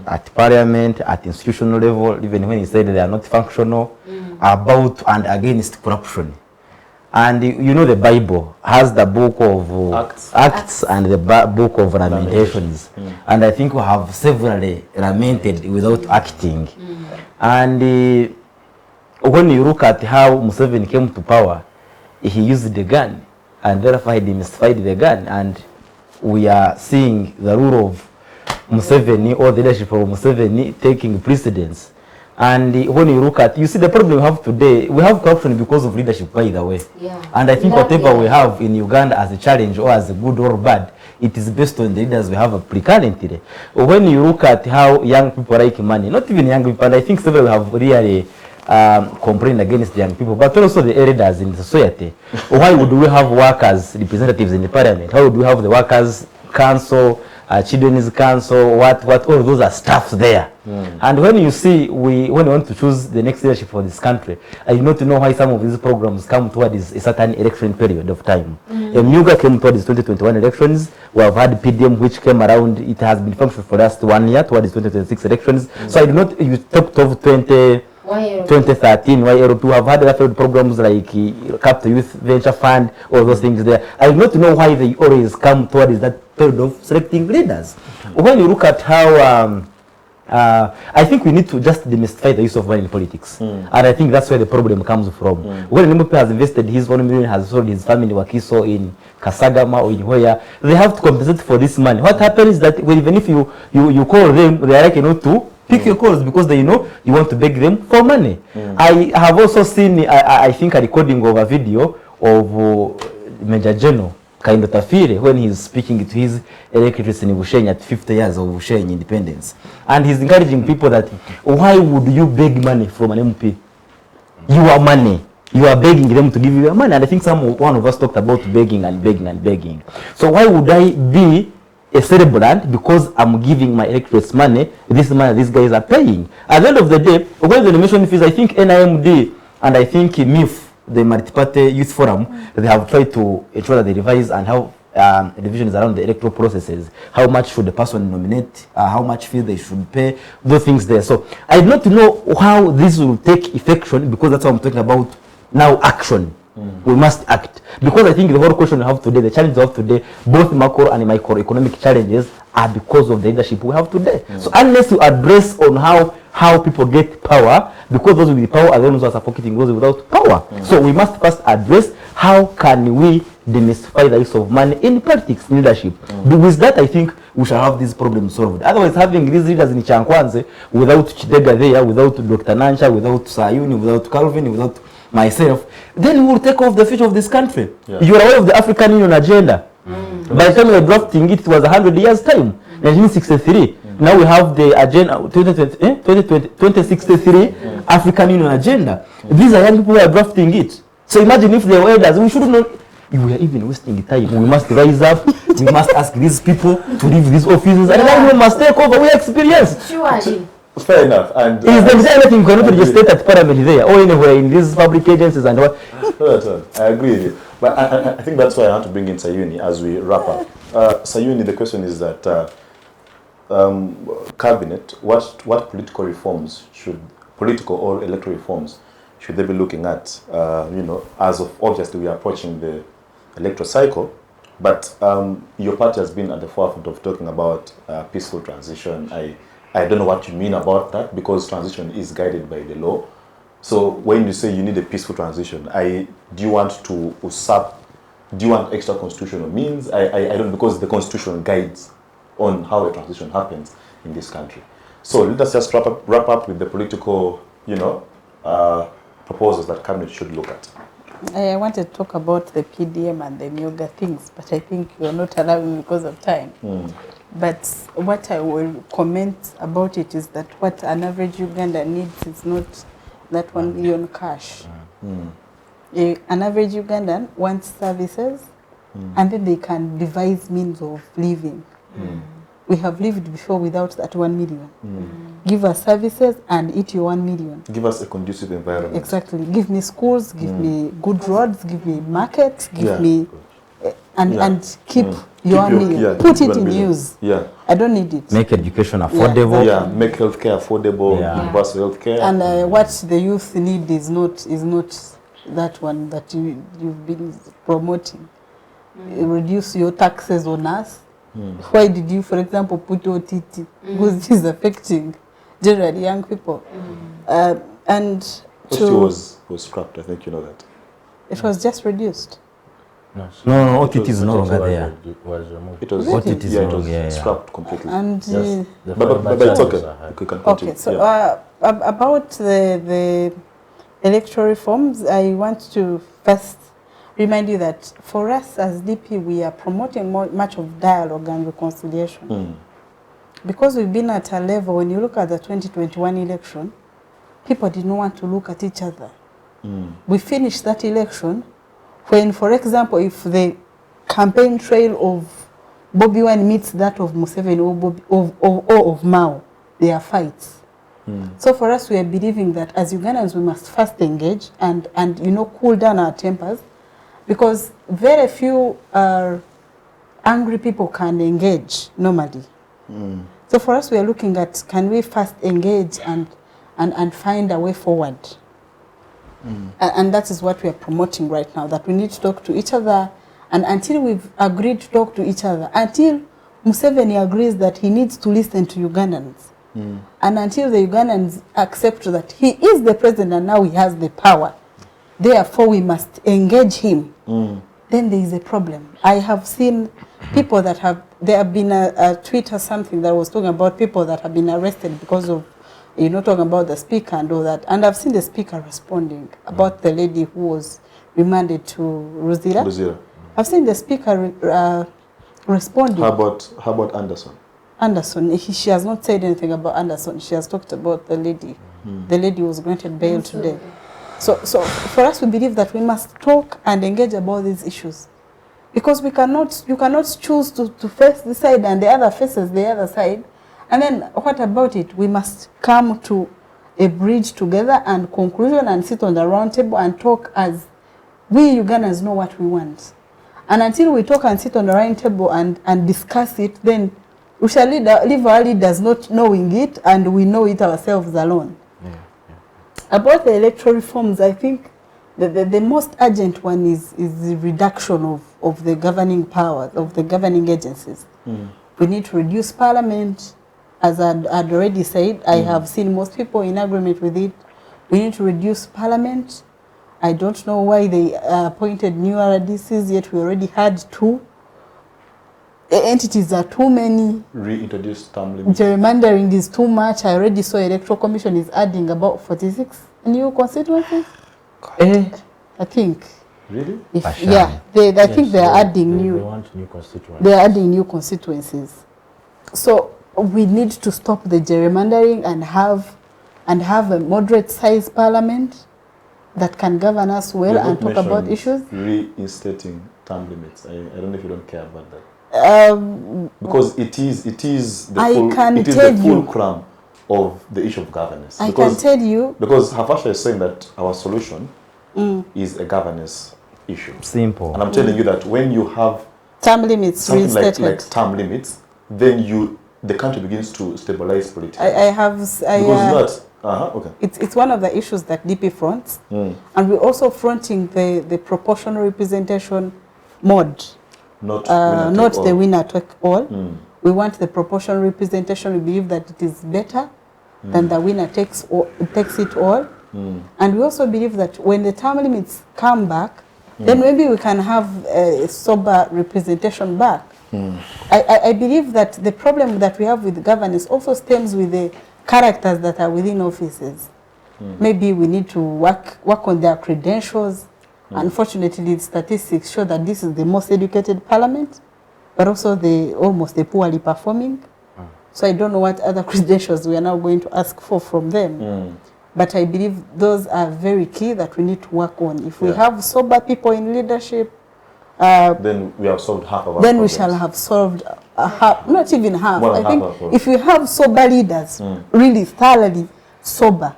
at Parliament, at institutional level, even when he said they are not functional, about and against corruption. And you know the Bible has the book of Acts and the book of Lamentations. And I think we have severally lamented without acting. And when you look at how Museveni came to power, he used the gun and therefore he demystified the gun. And we are seeing the rule of Museveni or the leadership of Museveni taking precedence. And when you look at, you see the problem we have today, we have corruption because of leadership, by the way. And I think whatever we have in Uganda as a challenge or as a good or bad, it is based on the leaders we have currently. When you look at how young people like money, not even young people, and I think several have really complained against young people, but also the elders in the society. Why would we have workers representatives in the parliament? How would we have the workers council, children's council, what all those are staffs there. And when you see, when we want to choose the next leadership for this country, I do not know why some of these programs come towards a certain election period of time. Muga came towards 2021 elections. We have had PDM which came around, it has been functional for the last 1 year towards 2026 elections. So I do not, you talked of 2013, YL2 have had other programs like Capital Youth Venture Fund, all those things there. I do not know why they always come towards that period of selecting leaders. When you look at how, I think we need to just demystify the use of money in politics. And I think that's where the problem comes from. When an MP has invested his 1 million, has sold his family Wakiso in Kasagama or in Hoya, they have to compensate for this money. What happens is that even if you call them, they are like, to pick your calls because they know you want to beg them for money. I have also seen, I think, a recording of a video of Major General Kaindo Tafire when he's speaking to his electorates in Bushenyi at 50 years of Bushenyi independence. And he's encouraging people that, why would you beg money from an MP? You are money. You are begging them to give you your money. And I think one of us talked about begging and begging and begging. So why would I be a celebrant because I'm giving my electorates money, this money these guys are paying? At the end of the day, when the nomination fees, I think NIMD and I think MIF, the Multi-Party Youth Forum, they have tried to ensure that they revise and how divisions around the electoral processes, how much should the person nominate, how much fee they should pay, those things there. So I do not know how this will take effection because that's what I'm talking about now, action. We must act. Because I think the whole question we have today, the challenges we have today, both macro and microeconomic challenges are because of the leadership we have today. So unless you address on how people get power, because those with the power are the ones who are suffocating those without power. So we must first address how can we demystify the use of money in politics, in leadership. With that, I think we shall have these problems solved. Otherwise, having these leaders in Kyankwanzi, without Kidega there, without Dr. Nankya, without Sayuni, without Calvin, without myself, then we will take off the future of this country. You are aware of the African Union agenda. By the time we were drafting it, it was 100 years time, 1963. Now we have the agenda, 2063 African Union agenda. These are young people who are drafting it. So imagine if they were elders, we should not, we are even wasting time. We must rise up, we must ask these people to leave these offices, and then we must take over. We experience. Surely. Fair enough. And is there anything you cannot register at Parliament there or anywhere in these public agencies and what? I agree with you. But I think that's why I want to bring in Sayuni as we wrap up. Sayuni, the question is that cabinet, what political reforms political or electoral reforms should they be looking at? As of obviously we are approaching the electoral cycle, but your party has been at the forefront of talking about peaceful transition. I don't know what you mean about that because transition is guided by the law. So when you say you need a peaceful transition, do you want to usurp Do you want extra constitutional means? I don't, because the constitution guides on how a transition happens in this country. So let us just wrap up with the political, proposals that cabinet should look at. I want to talk about the PDM and the Myoga things, but I think you're not allowing me because of time. But what I will comment about it is that what an average Ugandan needs is not that 1 million cash. An average Ugandan wants services, and then they can devise means of living. We have lived before without that 1 million. Give us services and eat your 1 million. Give us a conducive environment. Exactly. Give me schools, give me good roads, give me markets, give me... And keep your 1 million. Put it in use. I don't need it. Make education affordable. Make healthcare affordable. Universal healthcare. And what the youth need is not that one that you've been promoting. Reduce your taxes on us. Why did you, for example, put OTT? Because it is affecting generally young people. And OTT was scrapped. I think you know that. It was just reduced. No, OTT is no longer there. It was OTT is no longer scrapped completely. And but it's okay. We can continue. Okay, so about the electoral reforms, I want to first remind you that for us as DP, we are promoting much of dialogue and reconciliation. Because we've been at a level, when you look at the 2021 election, people did not want to look at each other. We finished that election when, for example, if the campaign trail of Bobby Wine meets that of Museveni or of Mao, they are fights. So for us, we are believing that as Ugandans, we must first engage and cool down our tempers, because very few angry people can engage normally. So for us, we are looking at, can we first engage and find a way forward? And that is what we are promoting right now, that we need to talk to each other, and until we've agreed to talk to each other, until Museveni agrees that he needs to listen to Ugandans, and until the Ugandans accept that he is the president and now he has the power, therefore we must engage him, then there is a problem. I have seen people that there have been a tweet or something that was talking about people that have been arrested because of, talking about the speaker and all that. And I've seen the speaker responding about the lady who was remanded to Ruzira. I've seen the speaker responding. How about Anderson? Anderson, she has not said anything about Anderson. She has talked about the lady. The lady was granted bail today. So for us, we believe that we must talk and engage about these issues, because you cannot choose to face this side and the other faces the other side. And then what about it? We must come to a bridge together and conclusion and sit on the round table and talk as we Ugandans know what we want. And until we talk and sit on the round table and discuss it, then we shall leave our leaders not knowing it, and we know it ourselves alone. About the electoral reforms, I think the most urgent one is the reduction of the governing powers, of the governing agencies. We need to reduce Parliament. As I'd already said, I have seen most people in agreement with it. We need to reduce Parliament. I don't know why they appointed new RDCs, yet we already had 2. The entities are too many. Reintroduce term limits. Gerrymandering is too much. I already saw Electoral Commission is adding about 46 new constituencies. I think. Really? I think they are adding new. They want new constituencies. They are adding new constituencies. So we need to stop the gerrymandering and have a moderate sized parliament that can govern us well and talk about issues. Reinstating term limits. I don't know if you don't care about that. Because it is the fulcrum of the issue of governance. I can tell you. Because Hafasha is saying that our solution is a governance issue. Simple. And I'm telling you that when you have term limits something like term limits, then the country begins to stabilize politically. It's one of the issues that DP fronts, and we're also fronting the proportional representation mode. Not the winner take all. We want the proportional representation. We believe that it is better than the winner takes it all. And we also believe that when the term limits come back, then maybe we can have a sober representation back. I believe that the problem that we have with governance also stems with the characters that are within offices. Maybe we need to work on their credentials. Unfortunately, the statistics show that this is the most educated parliament, but also almost the poorly performing. So I don't know what other credentials we are now going to ask for from them. But I believe those are very key that we need to work on. If we have sober people in leadership, then we have solved half of our then problems. we shall have solved half, not even half. More I than think half of if we have sober leaders, really thoroughly sober,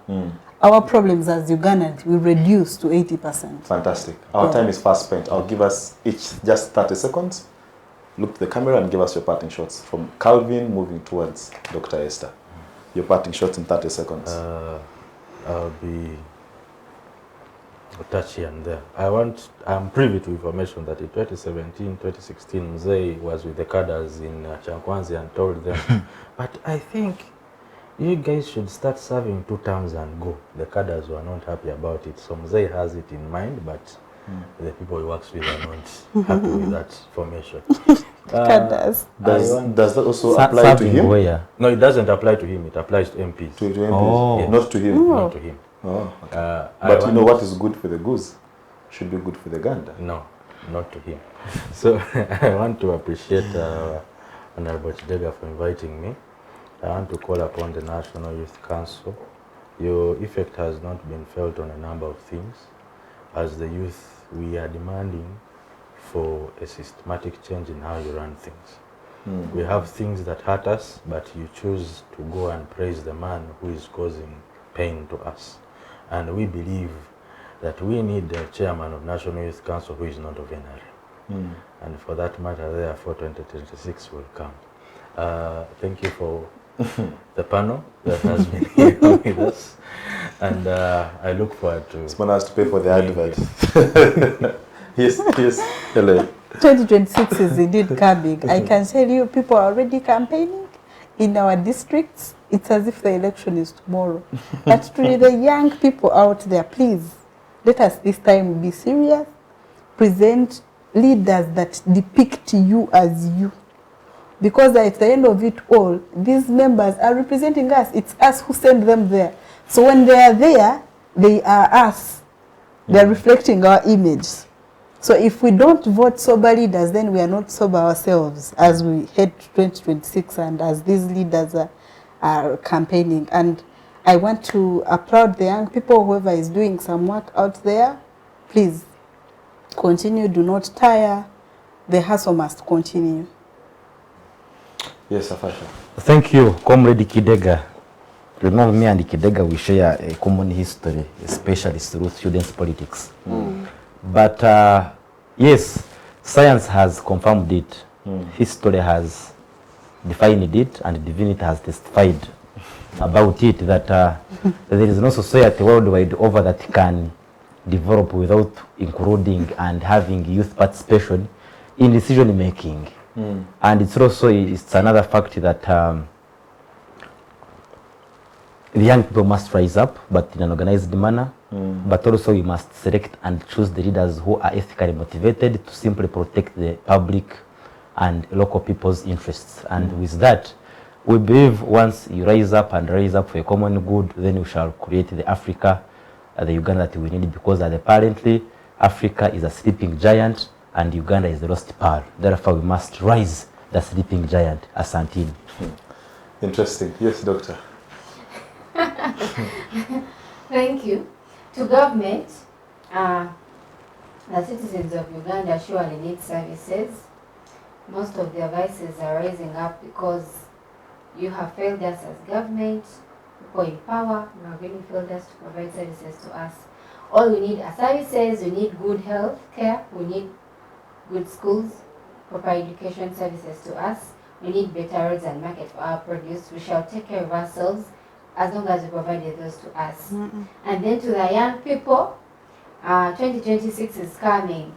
our problems as Ugandans will reduce to 80%. Fantastic. Our time is fast spent. I'll give us each just 30 seconds. Look to the camera and give us your parting shots. From Calvin moving towards Dr. Esther. Your parting shots in 30 seconds. I'll be touchy and there. I'm privy to information that in 2017, 2016, Mzee was with the cadres in Kyankwanzi and told them, but I think you guys should start serving 2 terms and go. The cadres were not happy about it. So Mzee has it in mind, but the people he works with are not happy with that formation. Cadres. Does that also apply to him? Where? No, it doesn't apply to him. It applies to MPs. To MPs? Oh. Yes. Not to him? Not to him. Oh, okay. But you know what is good for the goose should be good for the gander. No, not to him. So I want to appreciate Honorable Kidega for inviting me. I want to call upon the National Youth Council. Your effect has not been felt on a number of things. As the youth, we are demanding for a systematic change in how you run things. We have things that hurt us, but you choose to go and praise the man who is causing pain to us. And we believe that we need a chairman of National Youth Council who is not of NRM. And for that matter, therefore, 2026 will come. Thank you for the panel that has been here with us. And I look forward to... Someone has to pay for the advert. Yes, Hellen. 2026 is indeed coming. I can tell you, people are already campaigning in our districts. It's as if the election is tomorrow. But to the young people out there, please, let us this time be serious. Present leaders that depict you as you. Because at the end of it all, these members are representing us. It's us who send them there. So when they are there, they are us. They are reflecting our image. So if we don't vote sober leaders, then we are not sober ourselves as we head to 2026 and as these leaders are campaigning. And I want to applaud the young people, whoever is doing some work out there. Please continue, do not tire. The hustle must continue. Yes, Hafasha. Thank you, Comrade Kidega. You know, me and Kidega, we share a common history, especially through students' politics. But yes, science has confirmed it. History has defined it, and divinity has testified about it, that there is no society worldwide over that can develop without including and having youth participation in decision making. And it's also another fact that the young people must rise up, but in an organized manner. But also we must select and choose the leaders who are ethically motivated to simply protect the public and local people's interests. And with that, we believe once you rise up for a common good, then we shall create the Africa, the Uganda that we need, because apparently Africa is a sleeping giant and Uganda is the lost pearl. Therefore, we must rise the sleeping giant, Asantini. Interesting. Yes, Doctor. Thank you. To government, the citizens of Uganda surely need services. Most of their voices are rising up because you have failed us as government, people in power, you have really failed us to provide services to us. All we need are services, we need good health care, we need good schools, proper education services to us, we need better roads and market for our produce. We shall take care of ourselves as long as you provided those to us. And then to the young people, 2026 is coming.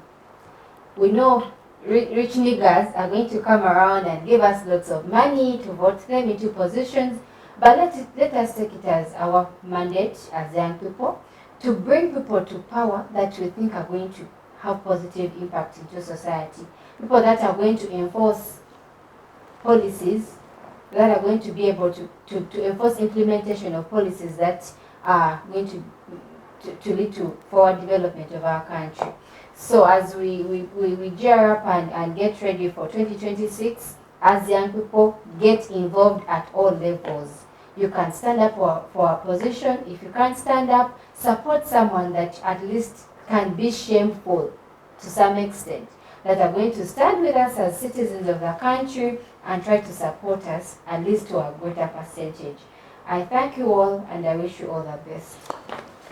We know rich niggas are going to come around and give us lots of money to vote them into positions, but let us take it as our mandate as young people to bring people to power that we think are going to have positive impact into society. People that are going to enforce policies, that are going to be able to enforce implementation of policies that are going to lead to forward development of our country. So as we gear up and get ready for 2026, as young people, get involved at all levels. You can stand up for a position. If you can't stand up, support someone that at least can be shameful to some extent, that are going to stand with us as citizens of the country and try to support us at least to a greater percentage. I thank you all and I wish you all the best.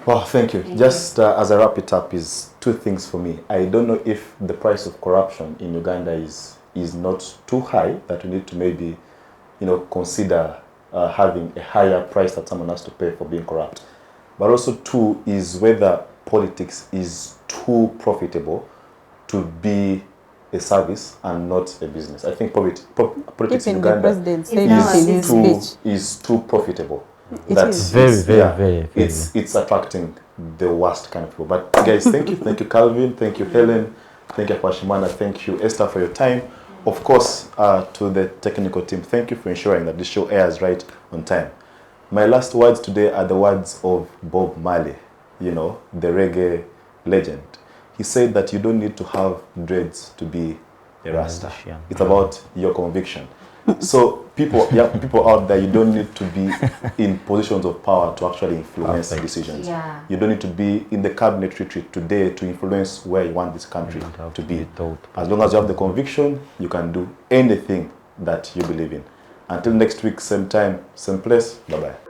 Well, thank you. Just as I wrap it up, is two things for me. I don't know if the price of corruption in Uganda is not too high that we need to maybe, consider having a higher price that someone has to pay for being corrupt. But also two is whether politics is too profitable to be a service and not a business. I think politics in Uganda is too profitable. It's very. It's attracting the worst kind of people. But guys, thank you. Thank you, Calvin. Thank you, Hellen. Thank you, Hafashimana. Thank you, Esther, for your time. Of course, to the technical team, thank you for ensuring that the show airs right on time. My last words today are the words of Bob Marley, the reggae legend. He said that you don't need to have dreads to be a Rasta. It's about your conviction. So people out there, you don't need to be in positions of power to actually influence decisions. Yeah. You don't need to be in the cabinet retreat today to influence where you want this country to be. As long as you have the conviction, you can do anything that you believe in. Until next week, same time, same place. Bye-bye.